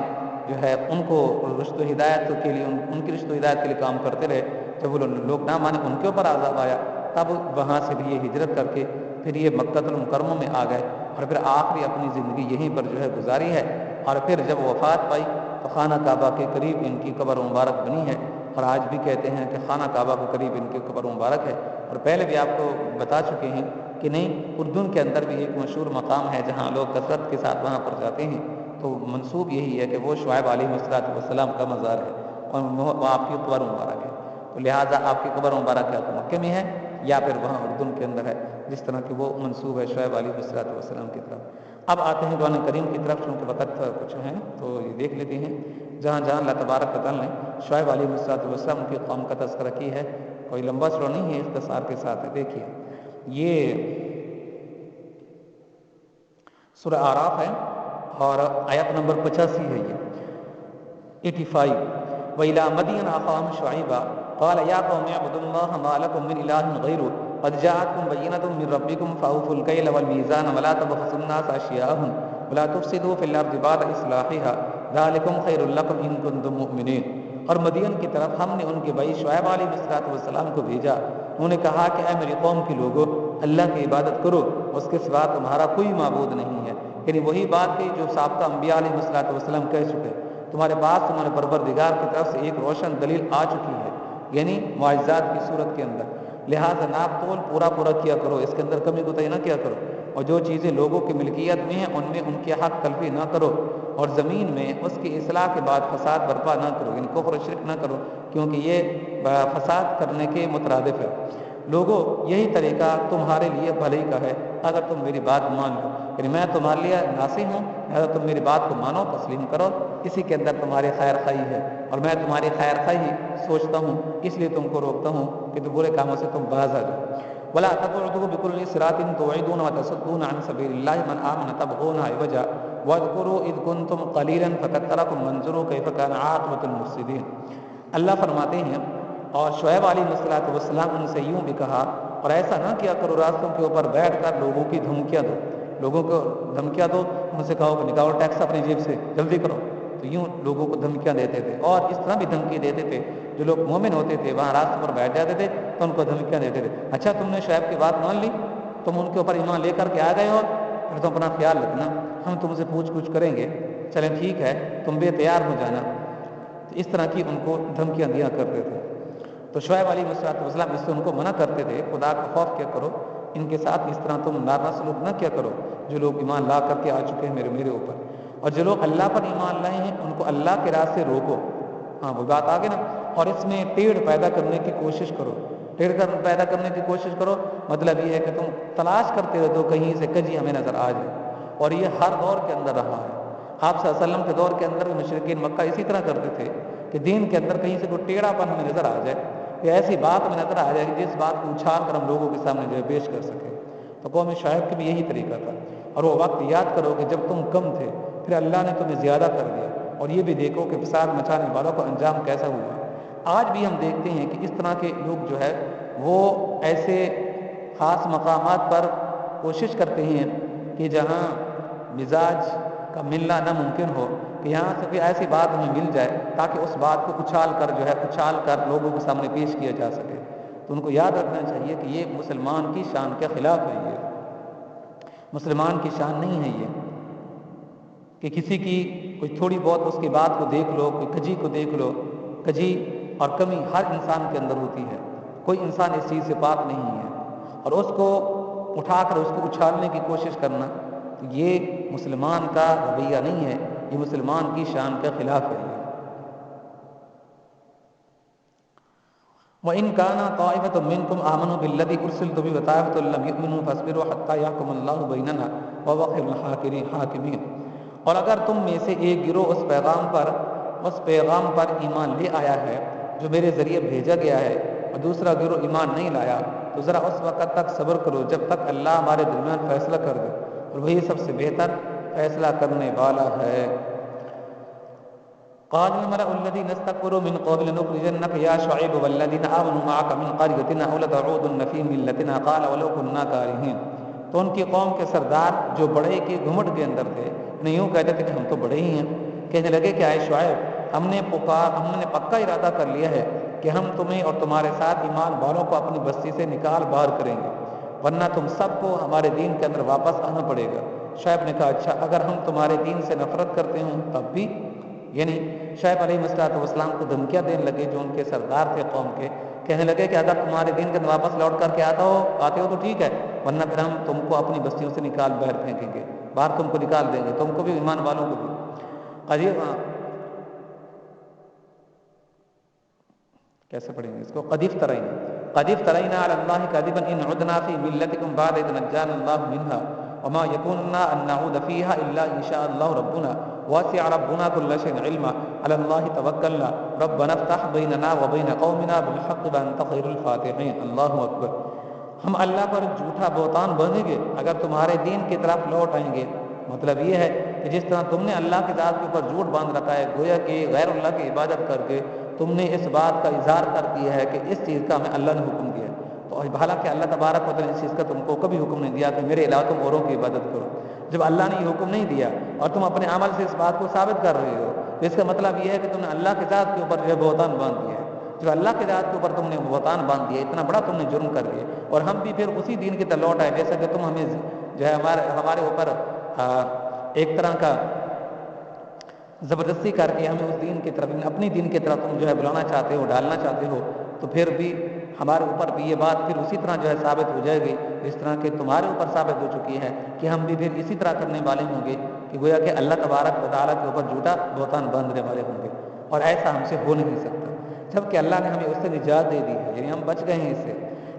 جو ہے ان کو رشد و ہدایت کے لیے، ان کی رشد و ہدایت کے لیے کام کرتے رہے۔ جب وہ لوگ نہ مانے، ان کے اوپر عذاب آیا، تب وہاں سے بھی یہ ہجرت کر کے پھر یہ مکہ المکرمہ میں آ گئے، اور پھر آخری اپنی زندگی یہیں پر جو ہے گزاری ہے۔ اور پھر جب وفات پائی تو خانہ کعبہ کے قریب ان کی قبر مبارک بنی ہے، اور آج بھی کہتے ہیں کہ خانہ کعبہ کے قریب ان کی قبر مبارک ہے۔ اور پہلے بھی آپ کو بتا چکے ہیں کہ نہیں، اردن کے اندر بھی ایک مشہور مقام ہے جہاں لوگ کثرت کے ساتھ وہاں پر جاتے ہیں، تو منسوب یہی ہے کہ وہ شعیب علیہ السلام کا مزار ہے اور وہ آپ کی قبر مبارک ہے، تو لہٰذا آپ کی قبر مبارک ہے تو مکے میں ہے یا پھر وہاں اردن کے اندر ہے، جس طرح کہ وہ منسوب ہے شعیب علیہ السلام کی طرف۔ اب آتے ہیں قرآن کریم کی طرف، چونکہ وقت کچھ ہیں تو یہ دیکھ لیتے ہیں۔ جہاں جہاں اللہ تبارک و تعالیٰ نے شعیب علیہ السلام کی قوم کا تذکرہ کی ہے، کوئی لمبا چوڑا نہیں ہے، اختصار کے ساتھ ہے۔ دیکھیے یہ سورہ اعراف ہے اور آیت نمبر 85 ہے، یہ 85۔ وَإِلَىٰ مَدْيَنَ أَخَاهُمْ شُعَيْبًا قَالَ يَا قَوْمِ اعْبُدُوا اللَّهَ مَا لَكُم مِّنْ إِلَٰهٍ غَيْرُهُ قَدْ جَاءَتْكُم بَيِّنَةٌ مِّن رَّبِّكُمْ فَأَوْفُوا الْكَيْلَ وَالْمِيزَانَ وَلَا تَبْخَسُوا النَّاسَ أَشْيَاءَهُمْ وَلَا تُفْسِدُوا فِي الْأَرْضِ بَعْدَ إِصْلَاحِهَا ذَٰلِكُمْ خَيْرٌ لَّكُمْ إِن كُنتُم مُّؤْمِنِينَ۔ اور مدین کی طرف ہم نے ان کے بھائی شعیب علیہ السلام کو بھیجا، انہوں نے کہا کہ اے میری قوم کے لوگو، اللہ کی عبادت کرو، اس کے سوا تمہارا کوئی معبود نہیں ہے۔ یعنی وہی بات کہ جو سابقہ انبیاء علیہ السلام کہہ چکے، تمہارے پاس تمہارے پروردگار کی طرف سے ایک روشن دلیل آ چکی ہے، یعنی معجزات کی صورت کے اندر، لہٰذا ناپ تول پورا کیا کرو، اس کے اندر کمی کوتاہی نہ کیا کرو، اور جو چیزیں لوگوں کی ملکیت میں ہیں ان میں ان کی حق تلفی نہ کرو، اور زمین میں اس کی اصلاح کے بعد فساد برپا نہ کرو، یعنی کفر و شرک نہ کرو، کیونکہ یہ فساد کرنے کے مترادف ہے۔ لوگوں یہی طریقہ تمہارے لیے بھلائی کا ہے اگر تم میری بات مان لو، یعنی میں تمہارے لیے ناصح ہوں، اگر تم میری بات کو مانو، تسلیم کرو، اسی کے اندر تمہاری خیر خواہی ہے، اور میں تمہاری خیر خواہی سوچتا ہوں، اس لیے تم کو روکتا ہوں کہ تم برے کاموں سے تم باز آ جاؤ۔ ولا تقعدوا بكل صراط توعدون وتصدون عن سبيل الله من آمن تبغونها عوجا واذكروا اذ كنتم قليلا فكثركم وانظروا كيف كان عاقبة المفسدين۔ اللہ فرماتے ہیں اور شعیب علیہ السلام ان سے یوں بھی کہا، اور ایسا نہ کیا کرو راستوں کے اوپر بیٹھ کر لوگوں کی دھمکیاں دو، لوگوں کو دھمکیاں دو، ان سے کہو کہ نکالو ٹیکس اپنی جیب سے، جلدی کرو، تو یوں لوگوں کو دھمکیاں دیتے تھے، اور اس طرح بھی دھمکی دیتے تھے جو لوگ مومن ہوتے تھے وہاں راستوں پر بیٹھ جاتے تھے تو ان کو دھمکیاں دیتے تھے، اچھا تم نے شعیب کی بات مان لی، تم ان کے اوپر ایمان لے کر کے آ گئے ہو، پھر تم اپنا خیال رکھنا، ہم تم سے پوچھ گچھ کریں گے، چلیں ٹھیک ہے، تم بے تیار ہو جانا۔ تو اس طرح کی ان کو دھمکیاں دیا کرتے تھے۔ تو شعیب علیہ السلام اس سے ان کو منع کرتے تھے، خدا کا خوف کیا کرو، ان کے ساتھ اس طرح تم ناروا سلوک نہ کیا کرو جو لوگ ایمان لا کر کے آ چکے ہیں میرے اوپر، اور جو لوگ اللہ پر ایمان لائے ہیں ان کو اللہ کے راہ سے روکو۔ ہاں وہ بات آگے نا، اور اس میں ٹیڑھ پیدا کرنے کی کوشش کرو، پیدا کرنے کی کوشش کرو، مطلب یہ ہے کہ تم تلاش کرتے ہو تو کہیں سے کجی ہمیں نظر آ جائے، اور یہ ہر دور کے اندر رہا ہے۔ آپ صلی اللہ علیہ وسلم کے دور کے اندر مشرکین مکہ اسی طرح کرتے تھے کہ دین کے اندر کہیں سے کوئی ٹیڑھا پن ہمیں نظر آ جائے، یا ایسی بات ہمیں نظر آ جائے کہ جس بات کو اچھال کر ہم لوگوں کے سامنے جو ہے پیش کر سکیں۔ تو قوم شعیب کا بھی یہی طریقہ تھا، اور وہ وقت یاد کرو کہ جب تم کم تھے پھر اللہ نے تمہیں زیادہ کر دیا، اور یہ بھی دیکھو کہ فساد مچانے والوں کا انجام کیسا ہوا۔ آج بھی ہم دیکھتے ہیں کہ اس طرح کے لوگ جو ہے وہ ایسے خاص مقامات پر کوشش کرتے ہیں کہ جہاں مزاج کا ملنا ناممکن ہو، کہ یہاں سے کوئی ایسی بات ہمیں مل جائے تاکہ اس بات کو اچھال کر لوگوں کے سامنے پیش کیا جا سکے۔ تو ان کو یاد رکھنا چاہیے کہ یہ مسلمان کی شان کے خلاف ہے، یہ مسلمان کی شان نہیں ہے یہ کہ کسی کی کوئی تھوڑی بہت اس کی بات کو دیکھ لو، کوئی کجی کو دیکھ لو۔ کجی اور کمی ہر انسان کے اندر ہوتی ہے، کوئی انسان اس چیز سے پاک نہیں ہے، اور اس کو اٹھا کر اس کو اچھالنے کی کوشش کرنا یہ مسلمان کا رویہ نہیں ہے، یہ مسلمان کی شان کے خلاف ہے۔ وَإِنْ كَانَ طَائِفَةٌ مِّنْكُمْ آمَنُوا بِالَّذِي أُرْسِلْتُ بِهِ وَطَائِفَةٌ لَّمْ يُؤْمِنُوا فَاصْبِرُوا حَتَّىٰ يَحْكُمَ اللَّهُ بَيْنَنَا وَهُوَ خَيْرُ الْحَاكِمِينَ۔ اور اگر تم میں سے ایک گروہ اس پیغام پر ایمان لے آیا ہے جو میرے ذریعے بھیجا گیا ہے، اور دوسرا گروہ ایمان نہیں لایا، تو ذرا اس وقت تک صبر کرو جب تک اللہ ہمارے درمیان فیصلہ کر دے، اور وہی سب سے بہتر فیصلہ کرنے والا ہے۔ قال الملأ الذين استكبروا من قوم لنخرجنك يا شعيب والذين آمنوا معك من قريتنا أو لتعودن في ملتنا قال ولو كنا كارهين۔ تو ان کی قوم کے سردار جو بڑے کے گھمٹ کے اندر تھے انہیں یوں کہتے تھے کہ ہم تو بڑے ہی ہیں، کہنے لگے کہ اے شعیب ہم نے پکا ارادہ کر لیا ہے کہ ہم تمہیں اور تمہارے ساتھ ایمان والوں کو اپنی بستی سے نکال باہر کریں گے، ورنہ تم سب کو ہمارے دین کے اندر واپس آنا پڑے گا۔ شعیب نے کہا اچھا اگر ہم تمہارے دین سے نفرت کرتے ہوں تب بھی، یعنی شعیب علیہ السلام کو دھمکیاں دینے لگے جو ان کے سردار تھے قوم کے، کہنے لگے کہ اگر تمہارے دین کے اندر واپس لوٹ کر کے آتے ہو تو ٹھیک ہے، ورنہ پھر ہم تم کو اپنی بستیوں سے نکال باہر پھینکیں گے، باہر تم کو نکال دیں گے، تم کو بھی ایمان والوں کو بھی۔ کیسے پڑھیں گے اس کو؟ قد افترينا على الله كذبا ان عدنا في ملتكم بعد اذ نجانا الله منها وما يكون لنا ان نعود فيها الا ان شاء الله ربنا واسع ربنا كل شيء علما على الله توكلنا ربنا افتح بيننا وبين قومنا بالحق وانت خير الفاتحين۔ اللہ اکبر۔ ہم اللہ پر جھوٹا بہتان باندھیں گے اگر تمہارے دین کی طرف لوٹ آئیں گے، مطلب یہ ہے کہ جس طرح تم نے اللہ کی ذات کے اوپر جھوٹ باندھ رکھا ہے، گویا کہ غیر اللہ کی عبادت کر کے تم نے اس بات کا اظہار کر دیا ہے کہ اس چیز کا ہمیں اللہ نے حکم دیا ہے، تو حالانکہ اللہ تبارک و تعالیٰ نے اس چیز کا تم کو کبھی حکم نہیں دیا کہ میرے علاوہ تم اوروں کی عبادت کرو۔ جب اللہ نے یہ حکم نہیں دیا اور تم اپنے عمل سے اس بات کو ثابت کر رہے ہو، تو اس کا مطلب یہ ہے کہ تم نے اللہ کی ذات کے اوپر جو ہے بہتان باندھ دیا ہے۔ جو اللہ کی ذات کے اوپر تم نے بہتان باندھ دیا، اتنا بڑا تم نے جرم کر دیا، اور ہم بھی پھر اسی دین کی طرف لوٹ آئے، جیسا کہ تم ہمیں جو ہے ہمارے اوپر ایک طرح کا زبردستی کر کے ہمیں اس دین کی طرف، اپنی دین کی طرف تم جو ہے بلانا چاہتے ہو، ڈالنا چاہتے ہو، تو پھر بھی ہمارے اوپر بھی یہ بات پھر اسی طرح جو ہے ثابت ہو جائے گی جس طرح کہ تمہارے اوپر ثابت ہو چکی ہے کہ ہم بھی پھر اسی طرح کرنے والے ہوں گے کہ گویا کہ اللہ تبارک و تعالیٰ کے اوپر جھوٹا بہتان باندھنے والے ہوں گے، اور ایسا ہم سے ہو نہیں سکتا، جبکہ اللہ نے ہمیں اس سے نجات دے دی ہے، یعنی ہم بچ گئے ہیں اس سے۔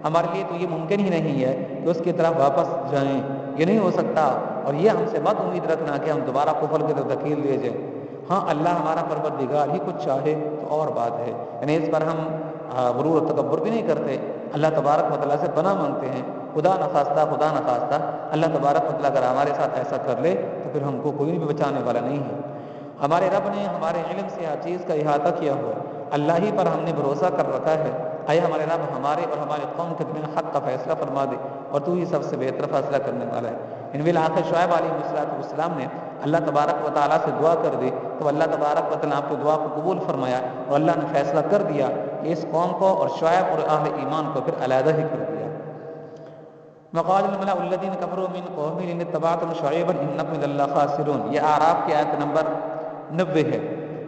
ہمارے لیے تو یہ ممکن ہی نہیں ہے کہ اس کی طرف واپس جائیں، یہ نہیں ہو سکتا، اور یہ ہم سے مت امید رکھنا کہ ہم دوبارہ کفر کی طرف دھکیل دیے جائیں۔ ہاں اللہ ہمارا پروردگار ہی کچھ چاہے تو اور بات ہے، یعنی اس پر ہم غرور و تکبر بھی نہیں کرتے، اللہ تبارک و تعالیٰ سے پناہ مانگتے ہیں، خدا نخواستہ اللہ تبارک و تعالیٰ اگر ہمارے ساتھ ایسا کر لے تو پھر ہم کو کوئی بھی بچانے والا نہیں ہے۔ ہمارے رب نے ہمارے علم سے ہر چیز کا احاطہ کیا ہوا ہے، اللہ ہی پر ہم نے بھروسہ کر رکھا ہے۔ اے ہمارے رب ہمارے اور ہمارے قوم کے درمیان حق کا فیصلہ فرما دے، اور تو ہی سب سے بہتر فیصلہ کرنے والا ہے۔ ان بالآخر شعیب علیہ السلام نے اللہ تبارک و تعالیٰ سے دعا کر دی تو اللہ تبارک و تعالیٰ نے آپ کی دعا کو قبول فرمایا، اور اللہ نے فیصلہ کر دیا کہ اس قوم کو اور شعیب اور اہل ایمان کو پھر علیحدہ ہی کر دیا۔ وقال الملأ الذين كفروا من قومه لئن اتبعتم شعيبا انكم لله خاسرون، یہ اعراف کی آیت نمبر 90 ہے۔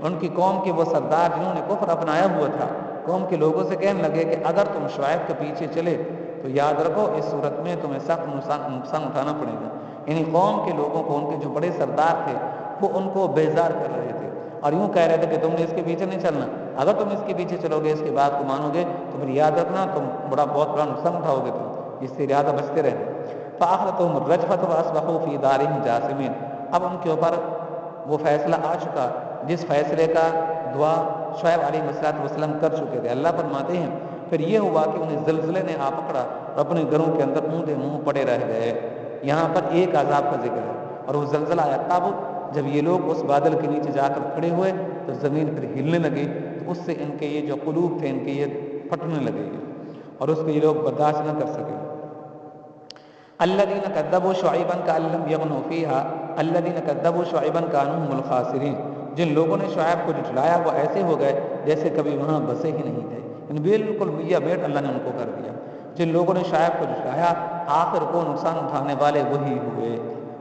ان کی قوم کے وہ سردار جنہوں نے کفر اپنایا ہوا تھا، قوم کے لوگوں سے کہنے لگے کہ اگر تم شعیب کے پیچھے چلے تو یاد رکھو اس صورت میں تمہیں سخت نقصان اٹھانا پڑے گا۔ یعنی قوم کے لوگوں کو، ان کے جو بڑے سردار تھے وہ ان کو بیزار کر رہے تھے اور یوں کہہ رہے تھے کہ تم نے اس کے پیچھے نہیں چلنا، اگر تم اس کے پیچھے چلو گے، اس کی بات کو مانو گے تو پھر یاد رکھنا تم بہت بڑا نقصان اٹھاؤ گے، تم اس سے لہٰذا بچتے رہنا۔ فأخذتهم الرجفة فأصبحوا في دارهم جاثمين، اب ان کے اوپر وہ فیصلہ آ چکا جس فیصلے کا دعا شعیب علیہ السلام کر چکے تھے۔ اللہ فرماتے ہیں پھر یہ ہوا کہ انہیں زلزلے نے آ پکڑا اور اپنے گھروں کے اندر اونھے منہ پڑے رہ گئے۔ یہاں پر ایک عذاب کا ذکر ہے، اور وہ زلزلہ آیا تب جب یہ لوگ اس بادل کے نیچے جا کر کھڑے ہوئے تو زمین پھر ہلنے لگی، تو اس سے ان کے یہ جو قلوب تھے ان کے یہ پھٹنے لگے اور اس کو یہ لوگ برداشت نہ کر سکے۔ الذين كذبوا شعيبا كأن لم يغنوا فيها الذين كذبوا شعيبا كانوا هم الخاسرين، جن لوگوں نے شعیب کو جھٹلایا وہ ایسے ہو گئے جیسے کبھی وہاں بسے ہی نہیں تھے، یعنی بالکل میاں بیٹ اللہ نے ان کو کر دیا۔ جن لوگوں نے شعیب کو جھٹلایا آخر کو نقصان اٹھانے والے وہی ہوئے۔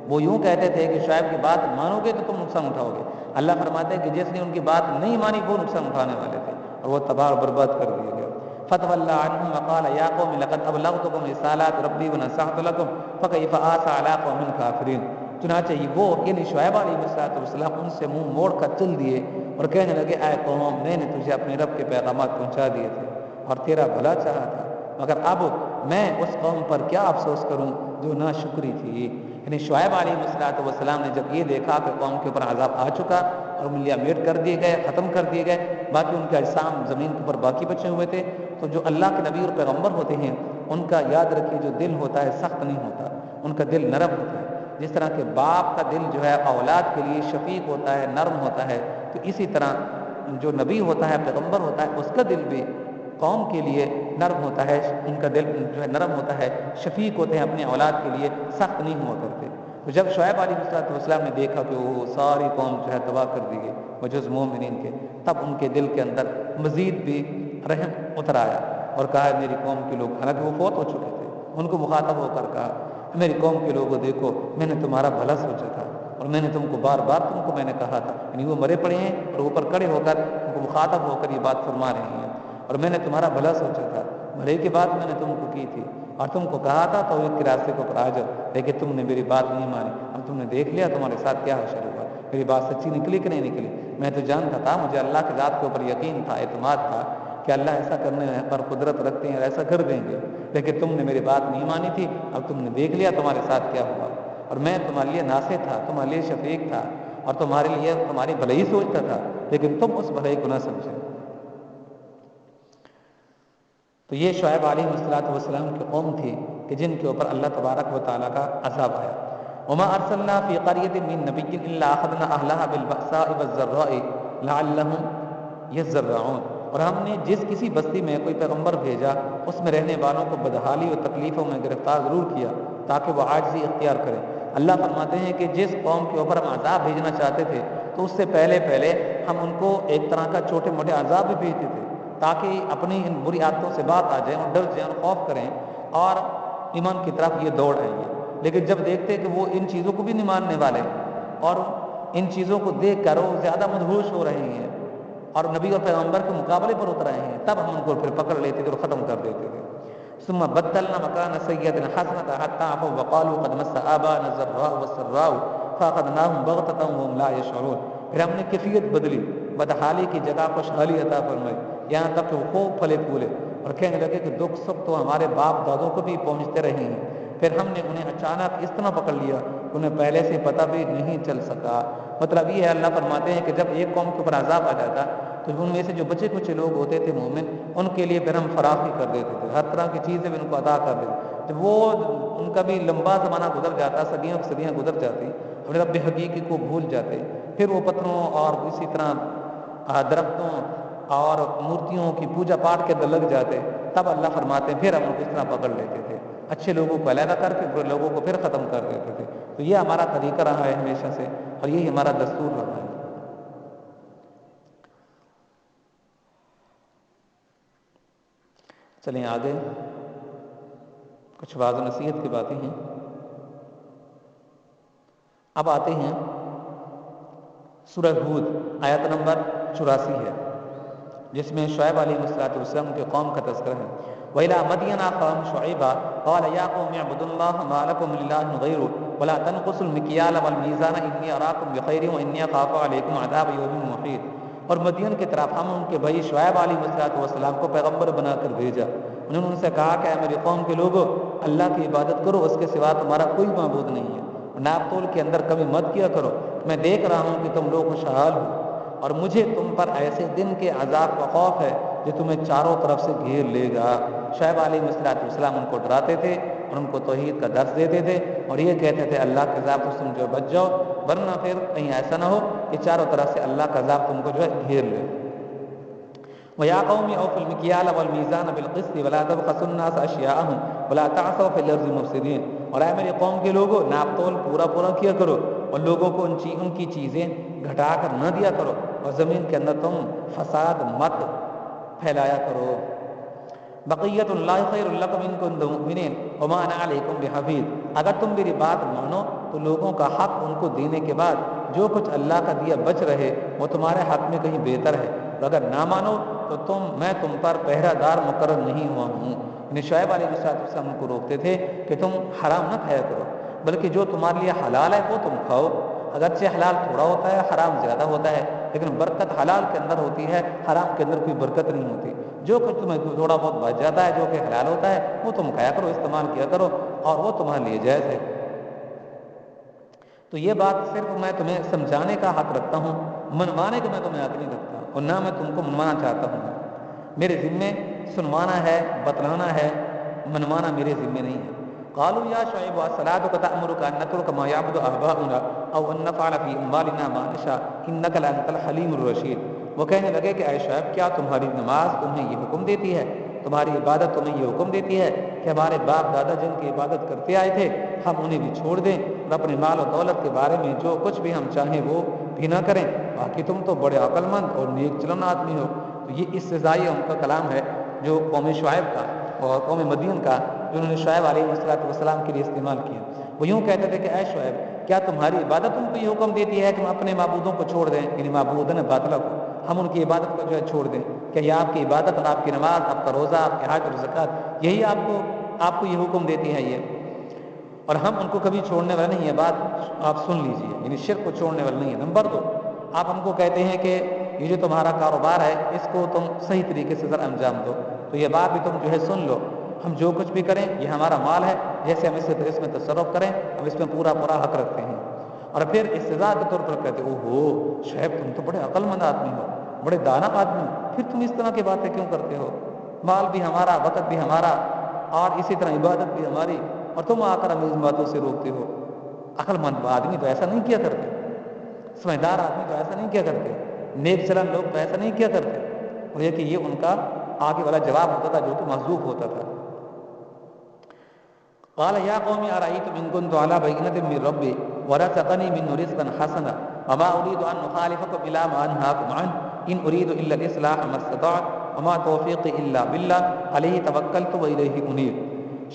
وہ یوں کہتے تھے کہ شعیب کی بات مانو گے تو تم نقصان اٹھاؤ گے، اللہ فرماتے ہیں کہ جس نے ان کی بات نہیں مانی وہ نقصان اٹھانے والے تھے اور وہ تباہ و برباد کر دیے گئے۔ فتولى عنهم وقال يا قوم لقد ابلغتكم رسالات ربي ونصحت لكم فكيف آسى على قوم كافرين، چنانچہ وہ یعنی شعیب علیہ السلام ان سے منہ موڑ کر چل دیے اور کہنے لگے اے قوم میں نے تجھے اپنے رب کے پیغامات پہنچا دیے تھے اور تیرا بھلا چاہا تھا، مگر اب میں اس قوم پر کیا افسوس کروں جو ناشکری تھی۔ یعنی شعیب علیہ السلام نے جب یہ دیکھا کہ قوم کے اوپر عذاب آ چکا اور ملیہ میٹ کر دیے گئے، ختم کر دیے گئے، باقی ان کے اجسام زمین کے اوپر باقی بچے ہوئے تھے، تو جو اللہ کے نبی اور پیغمبر ہوتے ہیں ان کا یاد رکھیے جو دل ہوتا ہے سخت نہیں ہوتا، ان کا دل نرم ہوتا ہے۔ جس طرح کہ باپ کا دل جو ہے اولاد کے لیے شفیق ہوتا ہے، نرم ہوتا ہے، تو اسی طرح جو نبی ہوتا ہے، پیغمبر ہوتا ہے، اس کا دل بھی قوم کے لیے نرم ہوتا ہے، ان کا دل جو ہے نرم ہوتا ہے، شفیق ہوتے ہیں، اپنے اولاد کے لیے سخت نہیں ہوا کرتے۔ تو جب شعیب علیہ السلام نے دیکھا کہ وہ ساری قوم جو ہے تباہ کر دی گئی بجز مومنین کے، تب ان کے دل کے اندر مزید بھی رحم اتر آیا اور کہا میری قوم کے لوگ، حالانکہ وہ فوت ہو چکے تھے، ان کو مخاطب ہو کر کہا میری قوم کے لوگوں دیکھو میں نے تمہارا بھلا سوچا تھا اور میں نے تم کو بار بار تم کو میں نے کہا تھا، یعنی وہ مرے پڑے ہیں اور اوپر کڑے ہو کر ان کو مخاطب ہو کر یہ بات فرما رہے ہیں، اور میں نے تمہارا بھلا سوچا تھا، مرے کی بات میں نے تم کو کی تھی اور تم کو کہا تھا توحید کے راستے کو پر آ جاؤ، لیکن تم نے میری بات نہیں مانی، اب تم نے دیکھ لیا تمہارے ساتھ کیا حشر ہوا، میری بات سچی نکلی کہ نہیں نکلی، میں تو جانتا تھا، مجھے اللہ کی ذات کے اوپر یقین تھا، اعتماد تھا کہ اللہ ایسا کرنے پر قدرت رکھتے ہیں اور ایسا کر دیں گے، لیکن تم نے میری بات نہیں مانی تھی، اب تم نے دیکھ لیا تمہارے ساتھ کیا ہوا، اور میں تمہارے لیے ناصح تھا، تمہارے لیے شفیق تھا اور تمہارے لیے تمہاری بھلائی سوچتا تھا، لیکن تم اس بھلائی کو نہ سمجھے۔ تو یہ شعیب علیہ السلام کی قوم تھی کہ جن کے اوپر اللہ تبارک و تعالیٰ کا عذاب آیا۔ وما ارسلنا فی قریۃ من نبی الا اخذنا اہلها بالبأساء والضراء لعلهم یضرعون، اور ہم نے جس کسی بستی میں کوئی پیغمبر بھیجا اس میں رہنے والوں کو بدحالی اور تکلیفوں میں گرفتار ضرور کیا تاکہ وہ عاجزی اختیار کریں۔ اللہ فرماتے ہیں کہ جس قوم کے اوپر ہم عذاب بھیجنا چاہتے تھے تو اس سے پہلے ہم ان کو ایک طرح کا چھوٹے موٹے عذاب بھی بھیجتے تھے تاکہ اپنی ان بری عادتوں سے بات آ جائیں اور ڈر جائیں اور خوف کریں اور ایمان کی طرف یہ دوڑ آئیے، لیکن جب دیکھتے کہ وہ ان چیزوں کو بھی نہیں ماننے والے اور ان چیزوں کو دیکھ کر وہ زیادہ مدہوش ہو رہے ہیں اور نبی اور پیغمبر کے مقابلے پر اتر رہے ہیں، تب ہم ان کو پھر پکڑ لیتے تھے اور ختم کر دیتے تھے۔ ثم بدلنا مكان سيئة حسنة حتى عفوا وقالوا قد مس آباءنا الضراء والسراء فأخذناهم بغتة وهم لا يشعرون، پھر ہم نے کیفیت بدلی، بدحالی کی جگہ خوشحالی عطا فرمائی، یہاں تک کہ وہ خوب پھلے پھولے اور کہنے لگے کہ دکھ سکھ تو ہمارے باپ دادوں کو بھی پہنچتے رہے ہیں، پھر ہم نے انہیں اچانک اس طرح پکڑ لیا کہ انہیں پہلے سے پتہ بھی نہیں چل سکا۔ مطلب یہ ہے، اللہ فرماتے ہیں کہ جب ایک قوم کے اوپر عذاب آ جاتا تو ان میں سے جو بچے کچے لوگ ہوتے تھے مومن، ان کے لیے پھر ہم فراخی کر دیتے تھے، ہر طرح کی چیزیں بھی ان کو عطا کر دیتے۔ جب وہ ان کا بھی لمبا زمانہ گزر جاتا، صدیوں صدیاں گزر جاتی، اور رب حقیقی کو بھول جاتے، پھر وہ پتھروں اور اسی طرح درختوں اور مورتیوں کی پوجا پاٹ کے اندر لگ جاتے، تب اللہ فرماتے ہیں پھر ہم ان کو اس طرح پکڑ لیتے تھے، اچھے لوگوں کو علیحدہ کر کے برے لوگوں کو پھر ختم کر دیتے تھے۔ تو یہ ہمارا طریقہ رہا ہے ہمیشہ سے، اور یہی ہمارا دستور رہا ہے۔ چلیں آگے، کچھ واعظ و نصیحت کی باتیں ہیں۔ اب آتے ہیں سورہ ہود، آیت نمبر 84 ہے، جس میں شعیب علیہ السلام کے قوم کا تذکرہ ہے۔ وَإِلَىٰ مَدْيَنَ أَخَاهُمْ شُعَيْبًا قَالَ يَا قَوْمِ اعْبُدُوا اللَّهَ مَا لَكُم مِّنْ إِلَٰهٍ غَيْرُهُ وَلَا تَنقُصُوا الْمِكْيَالَ وَالْمِيزَانَ إِنِّي أَرَاكُمْ بِخَيْرٍ وَإِنِّي أَخَافُ عَلَيْكُمْ عَذَابَ يَوْمٍ مُّحِيطٍ۔ اور مدین کی طرف ہم ان کے بھائی شعیب علیہ السلام کو پیغمبر بنا کر بھیجا۔ انہوں نے ان سے کہا کہ اے میری قوم کے لوگو، اللہ کی عبادت کرو، اس کے سوا تمہارا کوئی معبود نہیں ہے، ناپ تول کے اندر کمی مت کیا کرو، میں دیکھ رہا ہوں کہ تم لوگ خوشحال ہو، اور مجھے تم پر ایسے دن کے عذاب کا خوف ہے جو تمہیں چاروں طرف سے گھیر لے گا۔ شعیب علیہ السلام ان کو ڈراتے تھے اور ان کو توحید کا درس دیتے تھے، اور یہ کہتے تھے اللہ کے عذاب سے تم جو بچ جاؤ، ورنہ پھر کہیں ایسا نہ ہو کہ چاروں طرف سے اللہ کا عذاب تم کو جو ہے گھیر لے۔ وَيَا قَوْمِ أَوْفُوا الْمِكْيَالَ وَالْمِيزَانَ بِالْقِسْطِ وَلَا تَبْخَسُوا النَّاسَ أَشْيَاءَهُمْ وَلَا تَعْثَوْا فِي الْأَرْضِ مُفْسِدِينَ۔ اور اے میری قوم کے لوگوں، ناپ تول پورا کیا کرو، اور لوگوں کو ان کی چیزیں گھٹا کر نہ دیا کرو، اور زمین کے اندر تم فساد مت پھیلایا کرو۔ بقیت اللہ خیر لکم ان کنتم مؤمنین وما انا علیکم بحفیظ۔ اگر تم میری بات مانو تو لوگوں کا حق ان کو دینے کے بعد جو کچھ اللہ کا دیا بچ رہے وہ تمہارے حق میں کہیں بہتر ہے، اور اگر نہ مانو تو میں تم پر پہرہ دار مقرر نہیں ہوا ہوں۔ یعنی شعیب علیہ السلام کو روکتے تھے کہ تم حرام نہ کھایا کرو، بلکہ جو تمہارے لیے حلال ہے وہ تم کھاؤ، اگرچہ حلال تھوڑا ہوتا ہے، حرام زیادہ ہوتا ہے، لیکن برکت حلال کے اندر ہوتی ہے، حرام کے اندر کوئی برکت نہیں ہوتی۔ جو کچھ تمہیں تھوڑا بہت بچ جاتا ہے جو کہ حلال ہوتا ہے وہ تم کھایا کرو، استعمال کیا کرو، اور وہ تمہارے لیے جائز ہے۔ تو یہ بات صرف میں تمہیں سمجھانے کا حق رکھتا ہوں، منوانے کا میں تمہیں حق نہیں رکھتا، اور نہ میں تم کو منوانا چاہتا ہوں۔ میرے ذمے سنوانا ہے، بتلانا ہے، منوانا میرے ذمے نہیں ہے۔ قالوا یا شعیب الصلاۃ تأمرک ان نترک ما یعبد آباؤنا او ان نفعل فی اموالنا ما نشاء انک لانت الحلیم الرشید۔ وہ کہنے لگے کہ اے شعیب، کیا تمہاری نماز تمہیں یہ حکم دیتی ہے، تمہاری عبادت تمہیں یہ حکم دیتی ہے کہ ہمارے باپ دادا جن کی عبادت کرتے آئے تھے ہم انہیں بھی چھوڑ دیں، اور اپنے مال و دولت کے بارے میں جو کچھ بھی ہم چاہیں وہ بھی نہ کریں؟ باقی تم تو بڑے عقل مند اور نیک چلن آدمی ہو۔ تو یہ استہزائی ان کا کلام ہے جو قوم شعیب کا اور قوم مدین کا، جو انہوں نے شعیب علیہ السلام کے لیے استعمال کیا۔ وہ یوں کہتے تھے کہ اے شعیب، کیا تمہاری عبادت تم کو یہ حکم دیتی ہے کہ ہم اپنے معبودوں کو چھوڑ دیں، یعنی معبودن باطلہ کو، ہم ان کی عبادت کو جو ہے چھوڑ دیں؟ کہ یہ آپ کی عبادت اور آپ کی نماز، آپ کا روزہ، آپ کے حج اور زکوٰۃ، یہی آپ کو یہ حکم دیتی ہے یہ؟ اور ہم ان کو کبھی چھوڑنے والے نہیں ہیں، بات آپ سن لیجئے، یعنی شرک کو چھوڑنے والے نہیں ہیں۔ نمبر 2، آپ ہم کو کہتے ہیں کہ یہ جو تمہارا کاروبار ہے اس کو تم صحیح طریقے سے ذرا انجام دو، تو یہ بات بھی تم جو ہے سن لو، ہم جو کچھ بھی کریں یہ ہمارا مال ہے، جیسے ہم اس میں تصرف کریں ہم اس میں پورا حق رکھتے ہیں۔ اور پھر استضاء کے طور پر کہتے اوہو شعیب تم تو بڑے عقل مند آدمی ہو، بڑے دانا آدمی ہو، پھر تم اس طرح کی باتیں کیوں کرتے ہو؟ مال بھی ہمارا، وقت بھی ہمارا، اور اسی طرح عبادت بھی ہماری، اور تم آ کر ہمیں ان باتوں سے روکتے ہو۔ عقل مند آدمی تو ایسا نہیں کیا کرتے، سمجھدار آدمی تو ایسا نہیں کیا کرتے، نیک چلن لوگ تو ایسا نہیں کیا کرتے۔ اور یہ کہ یہ ان کا آگے والا جواب ہوتا تھا جو کہ محذوف ہوتا تھا۔ قال یا قوم ارأیتم ان کنت علی بینۃ من ربی ورزقنی منہ رزقا حسنا وما اريد ان اخالفکم الی ما انہاکم عنہ ان اريد الا الاصلاح ما استطعت وما توفیقی الا باللہ علیہ توکلت والیہ انیب۔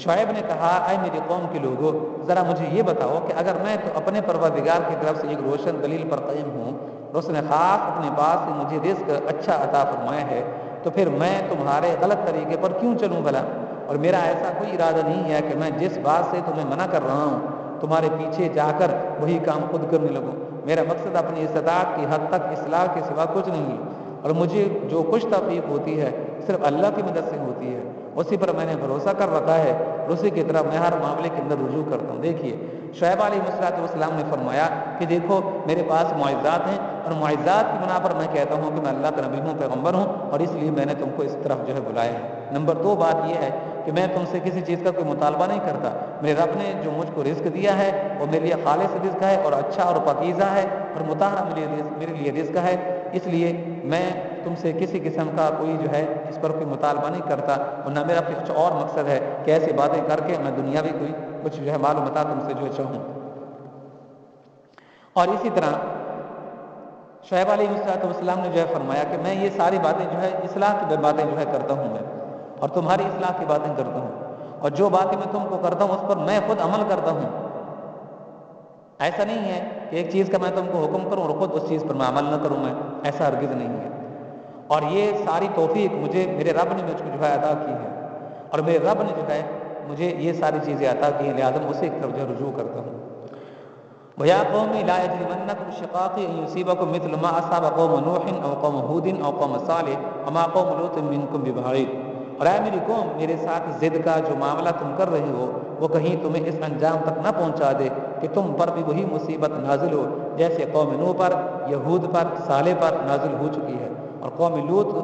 شعیب نے کہا اے میری قوم کے لوگوں، ذرا مجھے یہ بتاؤ کہ اگر میں تو اپنے پروردگار کی طرف سے ایک روشن دلیل پر قائم ہوں اور اس نے خاص اپنے پاس سے مجھے رزق اچھا عطا فرمایا ہے، تو پھر میں تمہارے غلط طریقے پر کیوں چلوں بھلا؟ اور میرا ایسا کوئی ارادہ نہیں ہے کہ میں جس بات سے تمہیں منع کر رہا ہوں تمہارے پیچھے جا کر وہی کام خود کرنے لگوں۔ میرا مقصد اپنی استطاعت کی حد تک اصلاح کے سوا کچھ نہیں ہے، اور مجھے جو کچھ توفیق ہوتی ہے صرف اللہ کی مدد سے ہوتی ہے، اسی پر میں نے بھروسہ کر رکھا ہے اور اسی کی طرف میں ہر معاملے کے اندر رجوع کرتا ہوں۔ دیکھیے شعیب علیہ السلام نے فرمایا کہ دیکھو میرے پاس معجزات ہیں اور معجزات کی بنا پر میں کہتا ہوں کہ میں اللہ کا نبی ہوں، پیغمبر ہوں، اور اس لیے میں نے تم کو اس طرف بلایا ہے۔ نمبر 2 بات یہ ہے کہ میں تم سے کسی چیز کا کوئی مطالبہ نہیں کرتا۔ میرے رب نے جو مجھ کو رزق دیا ہے وہ میرے لیے خالص رزق ہے اور اچھا اور پاکیزہ ہے اور مطہرہ میرے لیے رزق ہے، اس لیے میں تم سے کسی قسم کا کوئی اس پر کوئی مطالبہ نہیں کرتا، اور نہ میرا کچھ اور مقصد ہے کہ ایسی باتیں کر کے میں دنیاوی کوئی کچھ مال و متاع تم سے چاہوں۔ اور اسی طرح شعیب علیہ السلام نے فرمایا کہ میں یہ ساری باتیں اصلاح کی باتیں کرتا ہوں میں، اور تمہاری اصلاح کی باتیں کرتا ہوں، اور جو باتیں میں تم کو کرتا ہوں اس پر میں خود عمل کرتا ہوں۔ ایسا نہیں ہے کہ ایک چیز کا میں تم کو حکم کروں اور خود اس چیز پر میں عمل نہ کروں، میں ایسا ہرگز نہیں ہے۔ اور یہ ساری توفیق مجھے میرے رب نے مجھ کو عطا کی ہے، اور میرے رب نے مجھے یہ ساری چیزیں عطا کی ہیں، لہذا میں اسی کی طرف رجوع کرتا ہوں۔ وَيَا قَوْمِ لَا يَجْرِمَنَّكُمْ شِقَاقِي أَن يُصِيبَكُم مِّثْلُ مَا أَصَابَ قَوْمَ نُوحٍ أَوْ قَوْمَ هُودٍ أَوْ قَوْمَ صَالِحٍ وَمَا قَوْمُ لُوطٍ مِّنكُم بِبَعِيدٍ۔ اور اے میری قوم، میرے ساتھ ضد کا جو معاملہ تم کر رہے ہو وہ کہیں تمہیں اس انجام تک نہ پہنچا دے کہ تم پر بھی وہی مصیبت نازل ہو جیسے قوم نوح پر، یہود پر، صالح پر نازل ہو چکی ہے، اور قوم لوط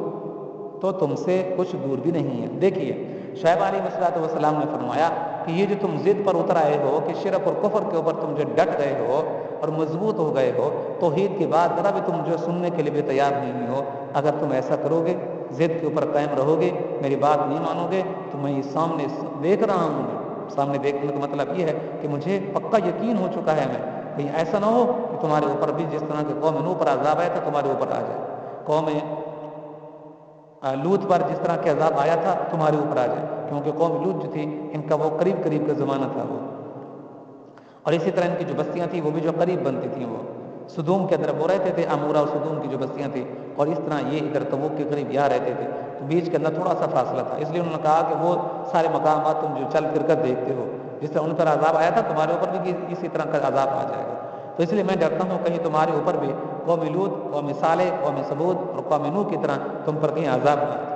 تو تم سے کچھ دور بھی نہیں ہے۔ دیکھیے شعیب علیہ السلام نے فرمایا کہ یہ جو تم ضد پر اتر آئے ہو کہ شرک اور کفر کے اوپر تم ڈٹ گئے ہو اور مضبوط ہو گئے ہو، توحید کی بات ذرا بھی تم سننے کے لیے بھی تیار نہیں ہو، اگر تم ایسا کرو گے، ضد کے اوپر قائم رہو گے، میری بات نہیں مانو گے، تو میں یہ سامنے دیکھ رہا ہوں۔ سامنے دیکھنے کا مطلب یہ ہے کہ مجھے پکا یقین ہو چکا ہے، میں کہیں ایسا نہ ہو کہ تمہارے اوپر بھی جس طرح کے قوم نوح پر عذاب آیا تھا تمہارے اوپر آ جائے، قوم لوط پر جس طرح کے عذاب آیا تھا تمہارے اوپر آ جائے، کیونکہ قوم لوط جو تھی ان کا وہ قریب کا زمانہ تھا وہ، اور اسی طرح ان کی جو بستیاں تھیں وہ بھی جو قریب بنتی تھیں، وہ سدوم کے اندر وہ رہتے تھے، امورا اور سدوم کی جو بستیاں تھیں، اور اس طرح یہ ادھر تبوک کے قریب یہاں رہتے تھے، تو بیچ کے اندر تھوڑا سا فاصلہ تھا، اس لیے انہوں نے کہا کہ وہ سارے مقامات تم جو چل پھر کر دیکھتے ہو، جس طرح ان پر عذاب آیا تھا تمہارے اوپر بھی اسی طرح کا عذاب آ جائے گا، تو اس لیے میں ڈرتا ہوں کہیں تمہارے اوپر بھی قوم لوط، قوم صالح، قوم ثمود اور قوم نوح کی طرح تم پر کہیں عذاب نہ آ جائے۔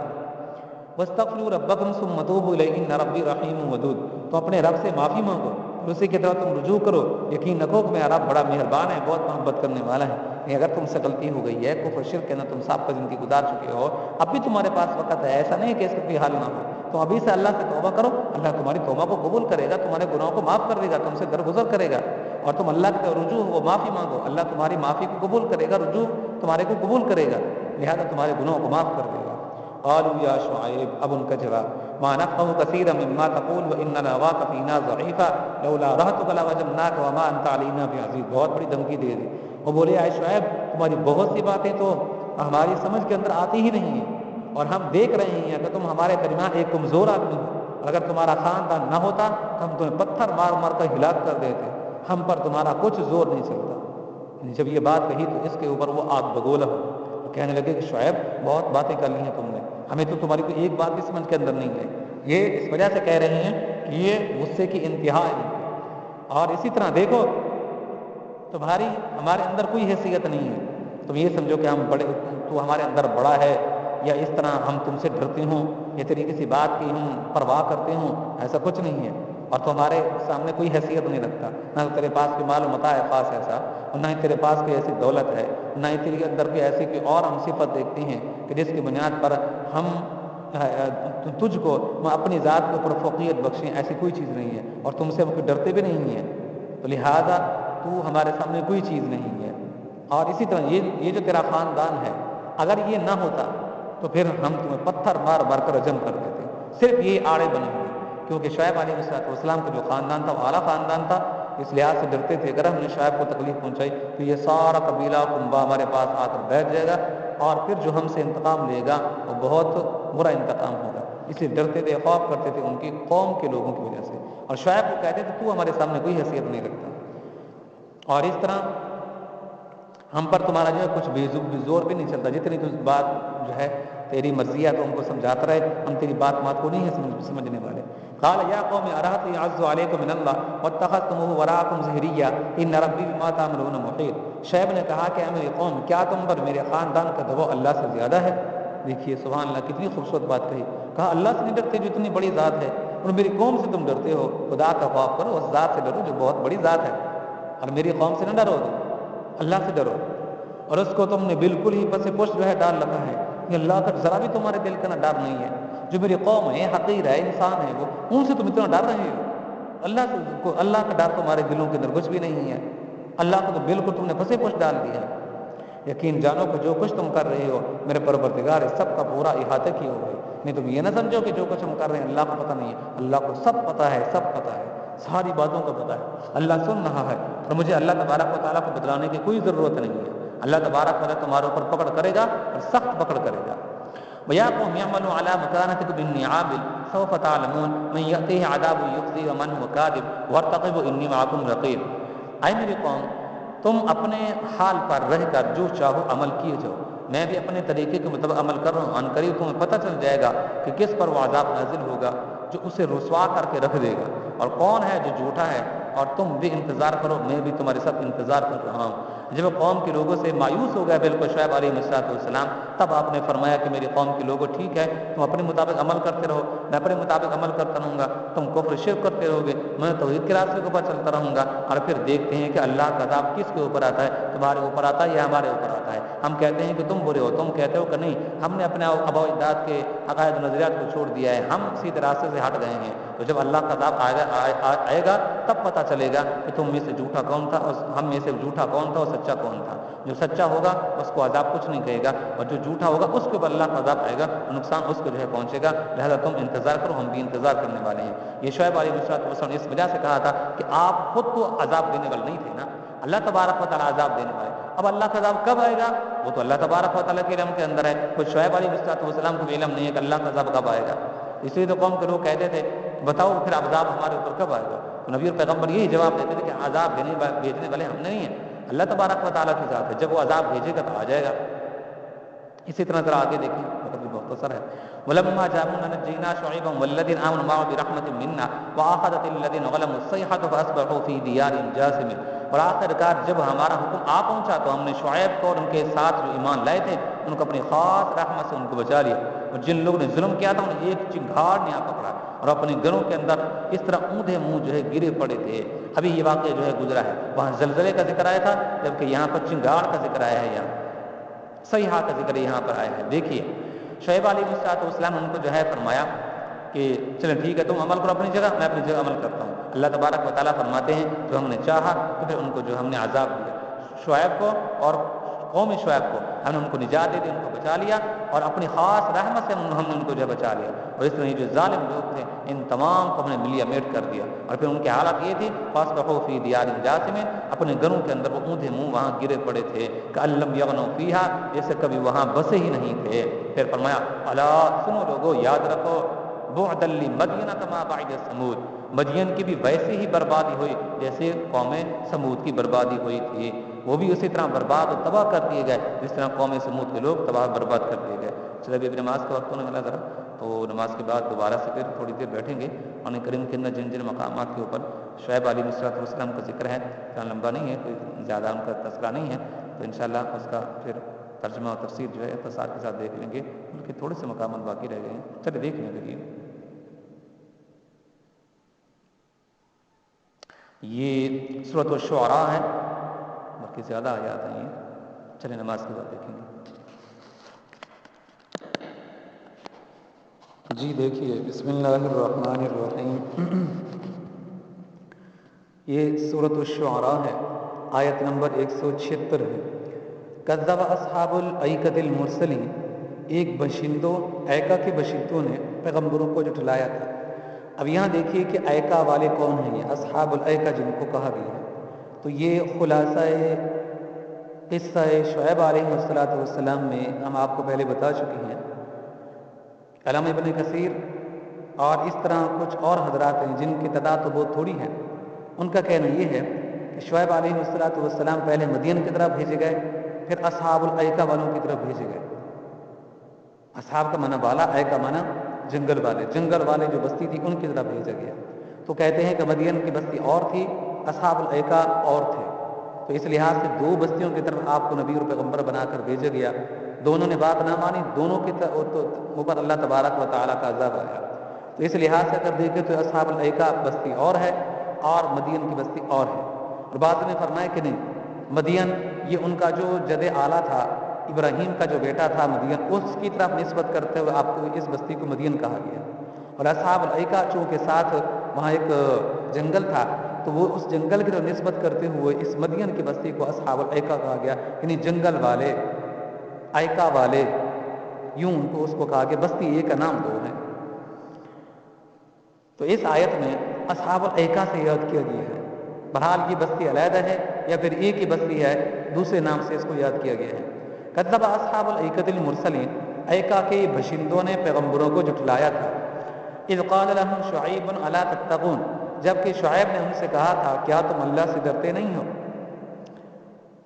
وَاسْتَغْفِرُوا رَبَّكُمْ ثُمَّ تُوبُوا إِلَيْهِ إِنَّ رَبِّي رَحِيمٌ وَدُودٌ، تو اپنے رب سے معافی مانگو اور اسی کی طرف تم رجوع کرو، یقین رکھو کہ میرا رب بڑا مہربان ہے، بہت محبت کرنے والا ہے۔ اگر تم سے غلطی ہو گئی ہے، کفر شرک کے اندر تم سابقہ زندگی گزار چکے ہو، اب بھی تمہارے پاس وقت ہے، ایسا نہیں کہ اس کا کوئی حل نہ ہو، تو ابھی سے اللہ سے توبہ کرو، اللہ تمہاری توبہ کو قبول کرے گا، تمہارے گناہوں کو معاف کر دے گا، تم سے درگزر کرے گا، اور تم اللہ کی رجوع ہو، معافی مانگو، اللہ تمہاری معافی کو قبول کرے گا، رجوع تمہارے کو قبول کرے گا، لہذا تمہارے گناہوں کو معاف کر دے گا۔ قالوا یا شعیب، اب ان کا جواب، ما نفقه كثيرا مما تقول واننا نراك فينا ضعيفا لولا رهطك لوجدناك وما انت علينا بعزيز، بہت بڑی دھمکی دے دی، وہ بولے اے شعیب تمہاری بہت سی باتیں تو ہماری سمجھ کے اندر آتی ہی نہیں ہیں، اور ہم دیکھ رہے ہیں کہ تم ہمارے درمیان ایک کمزور آدمی ہو، اگر تمہارا خاندان نہ ہوتا تو ہم تمہیں پتھر مار مار کر ہلاک کر دیتے، ہم پر تمہارا کچھ زور نہیں چلتا۔ جب یہ بات کہی تو اس کے اوپر وہ آگ بگولا ہو، کہنے لگے کہ شعیب بہت باتیں کر لی ہیں تم نے، ہمیں تو تمہاری کوئی ایک بات بھی سمجھ کے اندر نہیں ہے۔ یہ اس وجہ سے کہہ رہے ہیں کہ یہ غصے کی انتہا ہے، اور اسی طرح دیکھو تمہاری ہمارے اندر کوئی حیثیت نہیں ہے، تم یہ سمجھو کہ ہم بڑے، تو ہمارے اندر بڑا ہے، یا اس طرح ہم تم سے ڈرتے ہوں، یہ تیری کسی بات کی ہم پرواہ کرتے ہوں، ایسا کچھ نہیں ہے، اور تو ہمارے سامنے کوئی حیثیت نہیں رکھتا، نہ تیرے پاس کوئی مال و متاع ہے خاص ایسا، اور نہ ہی تیرے پاس کوئی ایسی دولت ہے، نہ ہی تیرے اندر کوئی ایسی کوئی اور ہم صفت دیکھتے ہیں کہ جس کی بنیاد پر ہم تجھ کو اپنی ذات کے اوپر فوقیت بخشیں، ایسی کوئی چیز نہیں ہے، اور تم سے ہم کوئی ڈرتے بھی نہیں ہیں، تو لہذا تو ہمارے سامنے کوئی چیز نہیں ہے۔ اور اسی طرح یہ جو تیرا خاندان ہے، اگر یہ نہ ہوتا تو پھر ہم تمہیں پتھر مار مار کر رجم کر دیتے، صرف یہ آڑے بنے ہوئے، کیونکہ شعیب علیہ السلام کا جو خاندان تھا وہ اعلیٰ خاندان تھا، اس لحاظ سے ڈرتے تھے اگر ہم نے شعیب کو تکلیف پہنچائی تو یہ سارا قبیلہ کنبہ ہمارے پاس آ کر بیٹھ جائے گا، اور پھر جو ہم سے انتقام لے گا وہ بہت برا انتقام ہوگا، اس لیے ڈرتے تھے، خوف کرتے تھے ان کی قوم کے لوگوں کی وجہ سے، اور شعیب کو کہتے تھے تو ہمارے سامنے کوئی حیثیت نہیں رکھتا، اور اس طرح ہم پر تمہارا کچھ بے زور بھی نہیں چلتا، جتنی تو بات تیری مرضی ہے تو ہم کو سمجھاتا رہے، ہم تیری بات کو نہیں ہے سمجھنے والے۔ قال یا قوم ارہطی اعز علیکم من اللہ واتخذتموہ وراءکم ظہریہ ان ربی بما تعملون محیط، شعیب نے کہا کہ اے میری قوم، کیا تم پر میرے خاندان کا دباؤ اللہ سے زیادہ ہے؟ دیکھیے سبحان اللہ کتنی خوبصورت بات کہی. کہا اللہ سے نہیں ڈرتے جو اتنی بڑی ذات ہے، اور میری قوم سے تم ڈرتے ہو. خدا کا خوف کرو، اس ذات سے ڈرو جو بہت بڑی ذات ہے، اور میری قوم سے نہ ڈرو، اللہ سے ڈرو. اور اس کو تم نے بالکل ہی پس پشت جو ہے ڈال رکھا ہے کہ اللہ کا ذرا بھی تمہارے دل کا نہ ڈر نہیں ہے. جو میری قوم ہے، حقیر ہے، انسان ہے، وہ ان سے تم اتنا ڈر رہے ہو. اللہ کا ڈر تمہارے دلوں کے اندر کچھ بھی نہیں ہے. اللہ کو تو بالکل تم نے پس پشت ڈال دیا. یقین جانو کہ جو کچھ تم کر رہے ہو میرے پروردگار سب کا پورا احاطہ کیا ہوا ہے. نہیں تم یہ نہ سمجھو کہ جو کچھ ہم کر رہے ہیں اللہ کو پتہ نہیں ہے. اللہ کو سب پتہ ہے، سب پتہ ہے، ساری باتوں کا پتہ ہے. اللہ سن رہا ہے، اور مجھے اللہ تبارک و تعالیٰ کو بتلانے کی کوئی ضرورت نہیں ہے. اللہ تبارک و تعالیٰ تمہارے اوپر پکڑ کرے گا، اور سخت پکڑ کرے گا. وَيَا قَوْمِ اعْمَلُوا عَلَىٰ مَكَانَتِكُمْ إِنِّي عَامِلٌ سَوْفَ تَعْلَمُونَ مَن يَأْتِيهِ عَذَابٌ يُخْزِيهِ وَمَنْ هُوَ كَاذِبٌ وَارْتَقِبُوا إِنِّي مَعَكُمْ رَقِيبٌ. اے میری قوم، تم اپنے حال پر رہ کر جو چاہو عمل کیے جاؤ، میں بھی اپنے طریقے کے مطابق عمل کر رہا ہوں. ان قریب تمہیں پتہ چل جائے گا کہ کس پر وہ عذاب نازل ہوگا جو اسے رسوا کر کے رکھ دے گا، اور کون ہے جو جھوٹا ہے. اور تم بھی انتظار کرو، میں بھی تمہارے ساتھ انتظار کر رہا ہوں. جب قوم کے لوگوں سے مایوس ہو گیا بالکل شعیب علیہ السلام، تب آپ نے فرمایا کہ میری قوم کے لوگوں ٹھیک ہے، تم اپنے مطابق عمل کرتے رہو، میں اپنے مطابق عمل کرتا رہوں گا. تم کفر شرک کرتے رہو گے، میں توحید کے راستے کے اوپر چلتا رہوں گا. اور پھر دیکھتے ہیں کہ اللہ کا عذاب کس کے اوپر آتا ہے، تمہارے اوپر آتا ہے یا ہمارے اوپر آتا ہے. ہم کہتے ہیں کہ تم برے ہو، تم کہتے ہو کہ نہیں، ہم نے اپنے آباء و اجداد کے عقائد و نظریات کو چھوڑ دیا ہے، ہم سیدھے راستے سے ہٹ گئے ہیں. تو جب اللہ کا عذاب آئے گا تب پتہ چلے گا کہ تم میں سے جھوٹا کون تھا اور ہم میں سے جھوٹا کون تھا اور سچا کون تھا. جو سچا ہوگا اس کو عذاب کچھ نہیں کہے گا، اور جو جھوٹا ہوگا اس کے اوپر اللہ کا عذاب آئے گا، نقصان اس کو جو ہے پہنچے گا. لہذا تم انتظار کرو، ہم بھی انتظار کرنے والے ہیں. یہ شعیب علیہ السلام نے اس وجہ سے کہا تھا کہ آپ خود تو عذاب دینے والے نہیں تھے نا، اللہ تبارک و تعالیٰ عذاب دینے والے. اب اللہ کا عذاب کب آئے گا وہ تو اللہ تبارک و تعالیٰ کے علم کے اندر ہے. کوئی شعیب علیہ السلام کو بھی علم نہیں ہے کہ اللہ کا عذاب کب آئے گا. اس لیے تو قوم کے لوگ کہتے تھے بتاؤ پھر عذاب ہمارے اوپر کب آئے گا. تو نبی اور پیغمبر یہی جواب دیتے تھے کہ عذاب بھیجنے والے ہم نہیں ہیں، اللہ تبارک و تعالیٰ کی ذات ہے. جب وہ عذاب بھیجے گا تو آ جائے گا. اسی طرح ذرا آگے دیکھیں، وقت بھی مختصر ہے. وَلَمَّا جَاءَهُمْ نَجَّيْنَا شُعَيْبًا وَالَّذِينَ آمَنُوا مَعَهُ بِرَحْمَةٍ مِنَّا وَأَخَذَتِ الَّذِينَ ظَلَمُوا الصَّيْحَةُ فَأَصْبَحُوا فِي دِيَارِهِمْ جَاثِمِينَ. اور آخر کار جب ہمارا حکم آ پہنچا تو ہم نے شعیب کو اور ان کے ساتھ جو ایمان لائے تھے ان کو اپنی خاص رحمت سے ان کو بچا لیا. اور جن لوگوں نے ظلم کیا تھا انہیں ایک چنگھاڑ نے آ پکڑا اور اپنے گھروں کے اندر اس طرح اونھے منہ جو ہے گرے پڑے تھے. ابھی یہ واقعہ جو ہے گزرا ہے، وہاں زلزلے کا ذکر آیا تھا جبکہ یہاں پر چنگھاڑ کا ذکر آیا ہے، یہاں صیحہ کا ذکر یہاں پر آیا ہے. دیکھیے شعیب علیہ السلام ان کو جو ہے فرمایا کہ چلیں ٹھیک ہے تم عمل کرو اپنی جگہ، میں اپنی جگہ عمل کرتا ہوں. اللہ تبارک و تعالیٰ فرماتے ہیں جو ہم نے چاہا تو پھر ان کو جو ہم نے عذاب دیا، شعیب کو اور قوم شعیب کو ہم نے ان کو نجات دے دی، ان کو بچا لیا، اور اپنی خاص رحمت سے ہم نے ان کو جو ہے بچا لیا. اور اس طرح جو ظالم لوگ تھے ان تمام کو ہم نے ملیا میٹ کر دیا. اور پھر ان کی حالت یہ تھی فَأَصْبَحُوا فِي دِيَارِهِمْ جَاثِمِينَ، اپنے گھروں کے اندر وہ اونھے منہ وہاں گرے پڑے تھے، كَأَن لَّمْ يَغْنَوْا فِيهَا، جیسے کبھی وہاں بسے ہی نہیں تھے. پھر فرمایا الا سنو لوگو، یاد رکھو بعدا لمدین کما بعد ثمود، مدین کی بھی ویسے ہی بربادی ہوئی جیسے قوم سمود کی بربادی ہوئی تھی. وہ بھی اسی طرح برباد و تباہ کر دیے گئے جس طرح قوم سمود کے لوگ تباہ برباد کر دیے گئے. چلے ابھی نماز کا وقت ہونے والا ذرا، تو نماز کے بعد دوبارہ سے پھر تھوڑی دیر بیٹھیں گے. قرآن کریم کے اندر جن جن مقامات کے اوپر شعیب علیہ السلام کا ذکر ہے، اتنا لمبا نہیں ہے، کوئی زیادہ ان کا تذکرہ نہیں ہے، تو انشاءاللہ اس کا پھر ترجمہ و تفسیر جو ہے اختصار کے ساتھ دیکھ لیں گے، بلکہ تھوڑے سے مقامات باقی رہ گئے ہیں. چلے دیکھ لیں گے. یہ سورۃ الشعراء ہے، باقی زیادہ آیات ہیں یہ. چلے نماز کے بعد دیکھیں گے. جی دیکھیے بسم اللہ الرحمن الرحیم. یہ سورۃ الشعراء ہے، آیت نمبر 176 ہے. کذب اصحاب الایکۃ المرسلین، ایک باشندوں ایکا کے باشندوں نے پیغمبروں کو جھٹلایا تھا. اب یہاں دیکھیے کہ ایکا والے کون ہیں، یہ اصحاب الایکہ جن کو کہا گیا ہے. تو یہ خلاصہ قصہ شعیب علیہ السلام میں ہم آپ کو پہلے بتا چکے ہیں. علامہ ابن کثیر اور اس طرح کچھ اور حضرات ہیں جن کی تعداد تو بہت تھوڑی ہے، ان کا کہنا یہ ہے کہ شعیب علیہ السلام پہلے مدین کی طرف بھیجے گئے، پھر اصحاب الایکہ والوں کی طرف بھیجے گئے. اصحاب کا معنی والا، ایکا معنی جنگل والے، جنگل والے جو بستی تھی ان کی طرف بھیجا گیا. تو کہتے ہیں کہ مدین کی بستی اور تھی، اصحاب الایکہ اور تھے. تو اس لحاظ سے دو بستیوں کی طرف آپ کو نبی اور پیغمبر بنا کر بھیجا گیا. دونوں نے بات نہ مانی، دونوں کے اوپر اللہ تبارک و تعالیٰ کا عذاب آیا۔ تو اس لحاظ سے اگر دیکھیں تو اصحاب الایکہ بستی اور ہے اور مدین کی بستی اور ہے۔ اور بعض نے فرمایا کہ نہیں، مدین یہ ان کا جو جد اعلیٰ تھا، ابراہیم کا جو بیٹا تھا مدین، اس کی طرف نسبت کرتے ہوئے آپ کو اس بستی کو مدین کہا گیا۔ اور اصحاب الایکہ چونکہ ساتھ وہاں ایک جنگل تھا، تو وہ اس جنگل کی نسبت کرتے ہوئے اس مدین کی بستی کو اصحاب الایکہ کہا گیا، یعنی جنگل والے، ایکا والے، یوں ان کو اس کو کہا گیا، بستی ایک کا نام دو ہے۔ تو اس آیت میں اصحاب الایکہ سے یاد کیا گیا ہے، بہرحال یہ بستی علیحدہ ہے یا پھر ایک ہی بستی ہے، دوسرے نام سے اس کو یاد کیا گیا ہے۔ کذب اصحاب الایکۃ المرسلین، ایکا کے باشندوں نے پیغمبروں کو جھٹلایا تھا۔ اذ قال لهم شعیب الا تتقون، جبکہ شعیب نے ان سے کہا تھا کیا تم اللہ سے ڈرتے نہیں ہو؟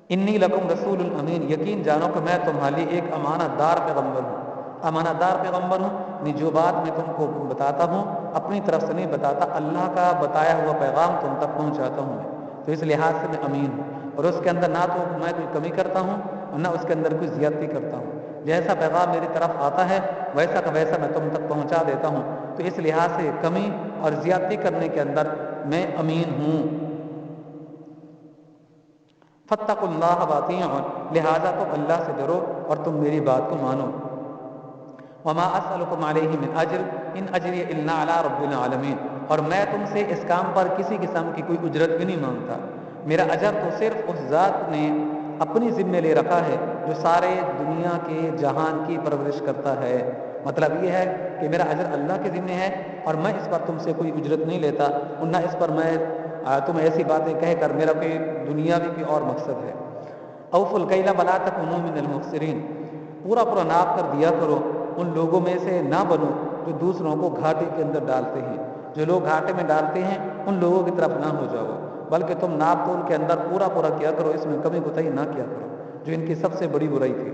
انی لکم رسول امین، یقین جانو کہ میں تمہارے لیے ایک امانت دار پیغمبر ہوں۔ امانت دار پیغمبر ہوں یعنی جو بات میں تم کو بتاتا ہوں اپنی طرف سے نہیں بتاتا، اللہ کا بتایا ہوا پیغام تم تک پہنچاتا ہوں میں، تو اس لحاظ سے میں امین ہوں، اور اس کے اندر نہ تو میں کوئی کمی کرتا ہوں اور نہ اس کے اندر کوئی زیادتی کرتا ہوں، جیسا پیغام میری طرف آتا ہے ویسا کا ویسا میں تم تک پہنچا دیتا ہوں، تو اس لحاظ سے کمی اور زیادتی کرنے کے اندر میں امین ہوں۔ فاتقوا اللہ واطیعون، لہٰذا تم اللہ سے ڈرو اور تم میری بات کو مانو۔ وما اسألکم علیہ من اجر ان اجری الا علی رب العالمین، اور میں تم سے اس کام پر کسی قسم کی کوئی اجرت بھی نہیں مانگتا، میرا اجر تو صرف اس ذات نے اپنی ذمہ لے رکھا ہے جو سارے دنیا کے جہان کی پرورش کرتا ہے۔ مطلب یہ ہے کہ میرا اجر اللہ کے ذمہ ہے اور میں اس پر تم سے کوئی اجرت نہیں لیتا، اور نہ اس پر میں تم ایسی باتیں کہہ کر میرا کوئی دنیاوی کوئی اور مقصد ہے۔ اوفوا الکیل ولا تکونوا من المخسرین، پورا پورا ناپ کر دیا کرو، ان لوگوں میں سے نہ بنو جو دوسروں کو گھاٹے کے اندر ڈالتے ہیں، جو لوگ گھاٹے میں ڈالتے ہیں ان لوگوں کی طرف نہ ہو جاؤ، بلکہ تم ناپ تول کے اندر پورا پورا کیا کرو، اس میں کمی کوتاہی نہ کیا کرو، جو ان کی سب سے بڑی برائی تھی۔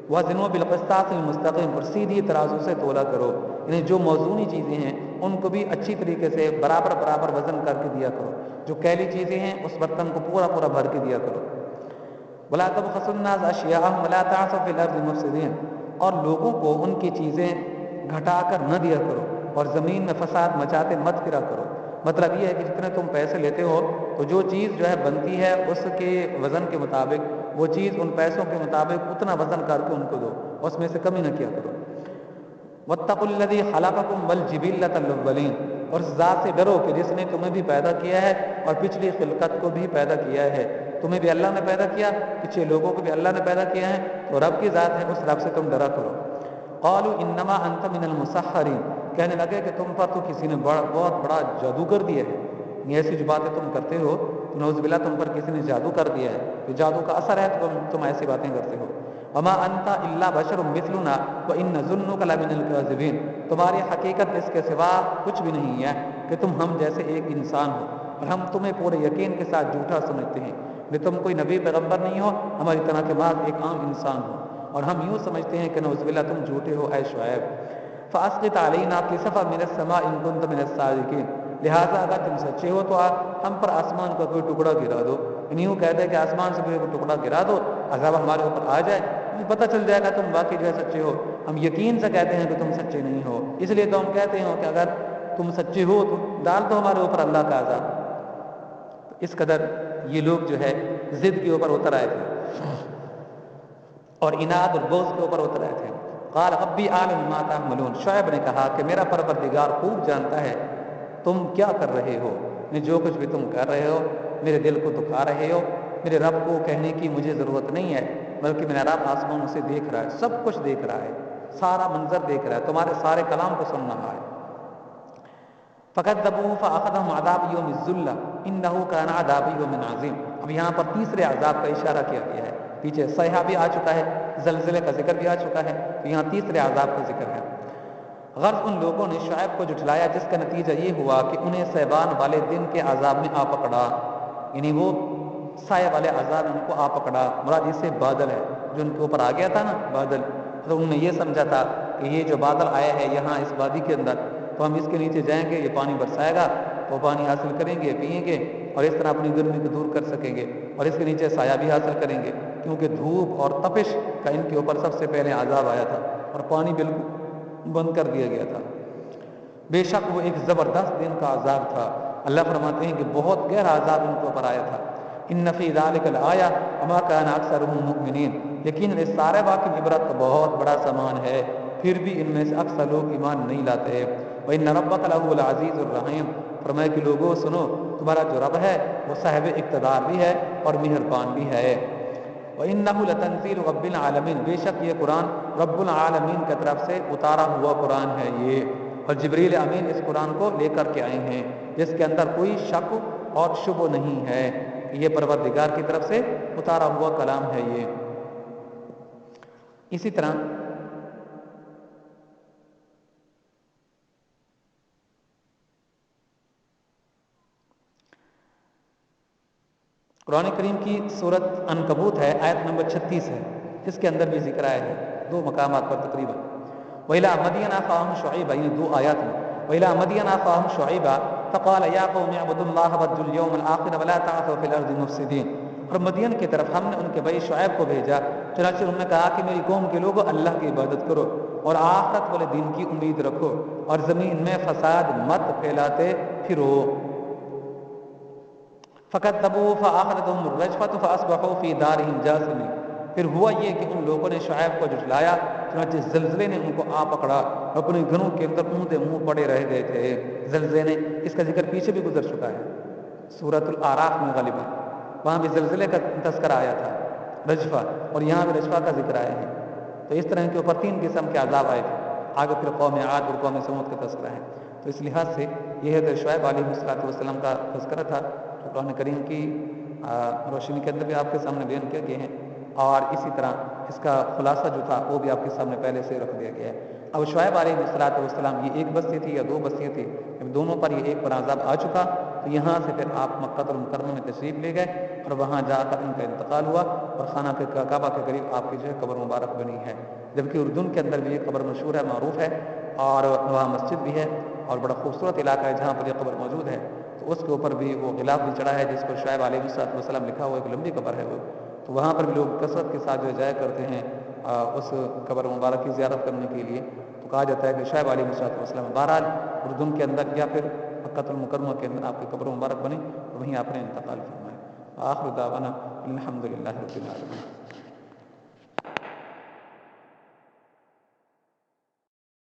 وزنوا بالقسطاس المستقیم، اور سیدھی ترازو سے تولا کرو، یعنی جو موزونی چیزیں ہیں ان کو بھی اچھی طریقے سے برابر برابر وزن کر کے دیا کرو، جو کیلی چیزیں ہیں اس برتن کو پورا پورا بھر کے دیا کرو۔ ولا تبخسوا الناس اشیاءهم ولا تعثوا في الارض مفسدین، اور لوگوں کو ان کی چیزیں گھٹا کر نہ دیا کرو اور زمین میں فساد مچاتے مت پھرا کرو۔ مطلب یہ ہے کہ جتنے تم پیسے لیتے ہو تو جو چیز جو ہے بنتی ہے اس کے وزن کے مطابق وہ چیز ان پیسوں کے مطابق اتنا وزن کر کے ان کو دو، اس میں سے کمی نہ کیا کرو۔ واتقوا الذی خلقکم والجبلۃ الاولین، اور اس ذات سے ڈرو کہ جس نے تمہیں بھی پیدا کیا ہے اور پچھلی خلقت کو بھی پیدا کیا ہے، تمہیں بھی اللہ نے پیدا کیا، پچھلے لوگوں کو بھی اللہ نے پیدا کیا ہے، تو رب کی ذات ہے، اس رب سے تم ڈرا کرو۔ قالوا انما انت من المسحرین، کہنے لگے کہ تم پر تو کسی نے بہت بڑا جادو کر دیا ہے، یہ ایسی جو باتیں تم کرتے ہو تو نعوذ باللہ تم پر کسی نے جادو کر دیا ہے، یہ جادو کا اثر ہے تو تم ایسی باتیں کرتے ہو۔ وما انت الا بشر مثلنا وان نظنک لمن الکاذبین، تمہاری حقیقت اس کے سوا کچھ بھی نہیں ہے کہ تم ہم جیسے ایک انسان ہو اور ہم تمہیں پورے یقین کے ساتھ جھوٹا سمجھتے ہیں، کہ تم کوئی نبی پیغمبر نہیں ہو، ہماری طرح کے بعد ایک عام انسان ہو، اور ہم یوں سمجھتے ہیں کہ نعوذ باللہ تم جھوٹے ہو اے شعیب۔ فاسقط علینا کسفا من السماء ان کنت من الصادقین، لہٰذا اگر تم سچے ہو تو ہم پر آسمان کا کوئی ٹکڑا گرا دو، یعنی یوں کہہ دے کہ آسمان سے کوئی ٹکڑا گرا دو، عذاب ہمارے اوپر آ جائے، پتہ چل جائے گا تم واقعی جو ہے سچے ہو۔ ہم یقین سے کہتے ہیں کہ تم سچے نہیں ہو، اس لیے تو ہم کہتے ہیں کہ اگر تم سچے ہو تو ڈال دو ہمارے اوپر اللہ کا عذاب۔ اس قدر یہ لوگ جو ہے ضد کے اوپر اتر آئے تھے اور اناد اور بغض کے اوپر اتر آئے تھے۔ قال ربی اعلم ما تعملون، شعیب نے کہا کہ میرا پروردگار خوب جانتا ہے تم کیا کر رہے ہو، جو کچھ بھی تم کر رہے ہو میرے دل کو دکھا رہے ہو، میرے رب کو کہنے کی مجھے ضرورت نہیں ہے، بلکہ میرا رب آسمانوں سے دیکھ رہا ہے، سب کچھ دیکھ رہا ہے، سارا منظر دیکھ رہا ہے، تمہارے سارے کلام کو سن رہا ہے۔ فَكَذَّبُوهُ فَأَخَذَهُمْ عَذَابُ يَوْمِ الذُّلَّةِ إِنَّهُ كَانَ عَذَابُ يَوْمٍ عَظِيمٍ۔ اب یہاں پر تیسرے عذاب کا اشارہ کیا گیا ہے، پیچھے صیحہ بھی آ چکا ہے، زلزلے کا ذکر بھی آ چکا ہے، تو یہاں تیسرے عذاب کا ذکر ہے۔ غرض ان لوگوں نے شعیب کو جھٹلایا جس کا نتیجہ یہ ہوا کہ انہیں سیبان والے دن کے عذاب میں آ پکڑا، یعنی وہ سائے والے عذاب ان کو آ پکڑا، مراد اس سے بادل ہے جو ان کے اوپر آ گیا تھا نا بادل، تو انہوں نے یہ سمجھا تھا کہ یہ جو بادل آیا ہے یہاں اس وادی کے اندر تو ہم اس کے نیچے جائیں گے، یہ پانی برسائے گا تو پانی حاصل کریں گے، پئیں گے اور اس طرح اپنی گرمی کو دور کر سکیں گے، اور اس کے نیچے سایہ بھی حاصل کریں گے، کیونکہ دھوپ اور تپش کا ان کے اوپر سب سے پہلے عذاب آیا تھا اور پانی بالکل بند کر دیا گیا تھا۔ بے شک وہ ایک زبردست دن کا عذاب تھا۔ اللہ فرماتے ہیں کہ بہت گہرا عذاب ان کے اوپر آیا تھا۔ ان فی ذلک لآیہ وما کان اکثرهم مؤمنین، یقیناً اس سارے واقعے میں عبرت کا بہت بڑا سامان ہے، پھر بھی ان میں سے اکثر لوگ ایمان نہیں لاتے۔ وان ربک لہو العزیز الرحیم، فرمایا کہ لوگوں سنو، تمہارا جو رب ہے وہ صاحب اقتدار بھی ہے اور مہربان بھی ہے۔ وَإِنَّهُ لَتَنزِيلُ رَبِّ الْعَالَمِينَ، بے شک یہ قرآن رب العالمین کی طرف سے اتارا ہوا قرآن ہے یہ، اور جبریل امین اس قرآن کو لے کر کے آئے ہیں جس کے اندر کوئی شک اور شبہ نہیں ہے کہ یہ پروردگار کی طرف سے اتارا ہوا کلام ہے یہ۔ اسی طرح قرآن کریم کی سورت عنکبوت ہے، آیت نمبر 36 ہے، اس کے اندر بھی ذکر آیا ہے 2 مقامات پر تقریباً۔ وَإِلَىٰ مَدْيَنَ أَخَاهُمْ شُعَيْبًا، یہ 2 آیات میں۔ وَإِلَىٰ مَدْيَنَ أَخَاهُمْ شُعَيْبًا فَقَالَ يَا قَوْمِ اعْبُدُوا اللَّهَ وَاتَّقُوا الْيَوْمَ الْآخِرَ وَلَا تَعْثَوْا فِي الْأَرْضِ مُفْسِدِينَ، اور مدین کی طرف ہم نے ان کے بھائی شعیب کو بھیجا، چنانچہ انہوں نے کہا کہ میری قوم کے لوگوں اللہ کی عبادت کرو اور آخرت والے دن کی امید رکھو اور زمین میں فساد مت پھیلاتے پھرو۔ فَكَذَّبُوا فَأَخَذَتْهُمُ الرَّجْفَةُ فَأَصْبَحُوا فِي دَارِهِمْ جَاثِمِينَ، پھر ہوا یہ کہ ان لوگوں نے شعیب کو جھٹلایا، چنانچہ زلزلے نے ان کو آ پکڑا، اپنے گھروں کے اندر اونھے منہ پڑے رہ گئے تھے۔ زلزلے نے، اس کا ذکر پیچھے بھی گزر چکا ہے سورۃ الاعراف میں غالباً، وہاں بھی زلزلے کا تذکرہ آیا تھا، رجفہ، اور یہاں بھی رجفہ کا ذکر آیا ہے۔ تو اس طرح کے اوپر 3 قسم کے عذاب آئے تھے، آگے پھر قوم عاد اور قوم سمود کا تذکرہ ہے۔ تو اس لحاظ سے یہ حضرت شعیب علیہ السلام کا تذکرہ تھا، جو قرآن کریم کی روشنی کے اندر بھی آپ کے سامنے بیان کیا گیا ہے، اور اسی طرح اس کا خلاصہ جو تھا وہ بھی آپ کے سامنے پہلے سے رکھ دیا گیا ہے۔ اب شعیب علیہ السلام یہ 1 بستی تھی یا 2 بستیاں تھی، جب دونوں پر یہ ایک پر عذاب آ چکا تو یہاں سے پھر آپ مکہ المکرمہ میں تشریف لے گئے اور وہاں جا کر ان کا انتقال ہوا اور خانہ کعبہ کے قریب آپ کی جو ہے قبر مبارک بنی ہے، جبکہ اردن کے اندر بھی یہ قبر مشہور ہے، معروف ہے، اور وہاں مسجد بھی ہے اور بڑا خوبصورت علاقہ ہے جہاں پر یہ قبر موجود ہے۔ تو اس کے اوپر بھی وہ غلاف بھی چڑھا ہے جس پر شعیب علیہ السلام لکھا ہوا، ایک لمبی قبر ہے وہ، تو وہاں پر بھی لوگ کثرت کے ساتھ جو جایا کرتے ہیں اس قبر مبارک کی زیارت کرنے کے لیے۔ تو کہا جاتا ہے کہ شعیب علیہ السلام بہرحال اردن کے اندر یا پھر مکہ المکرمہ کے اندر آپ کی قبر مبارک بنی اور وہیں آپ نے انتقال فرمایا۔ آخر دعوانا الحمد للہ رب العالمین۔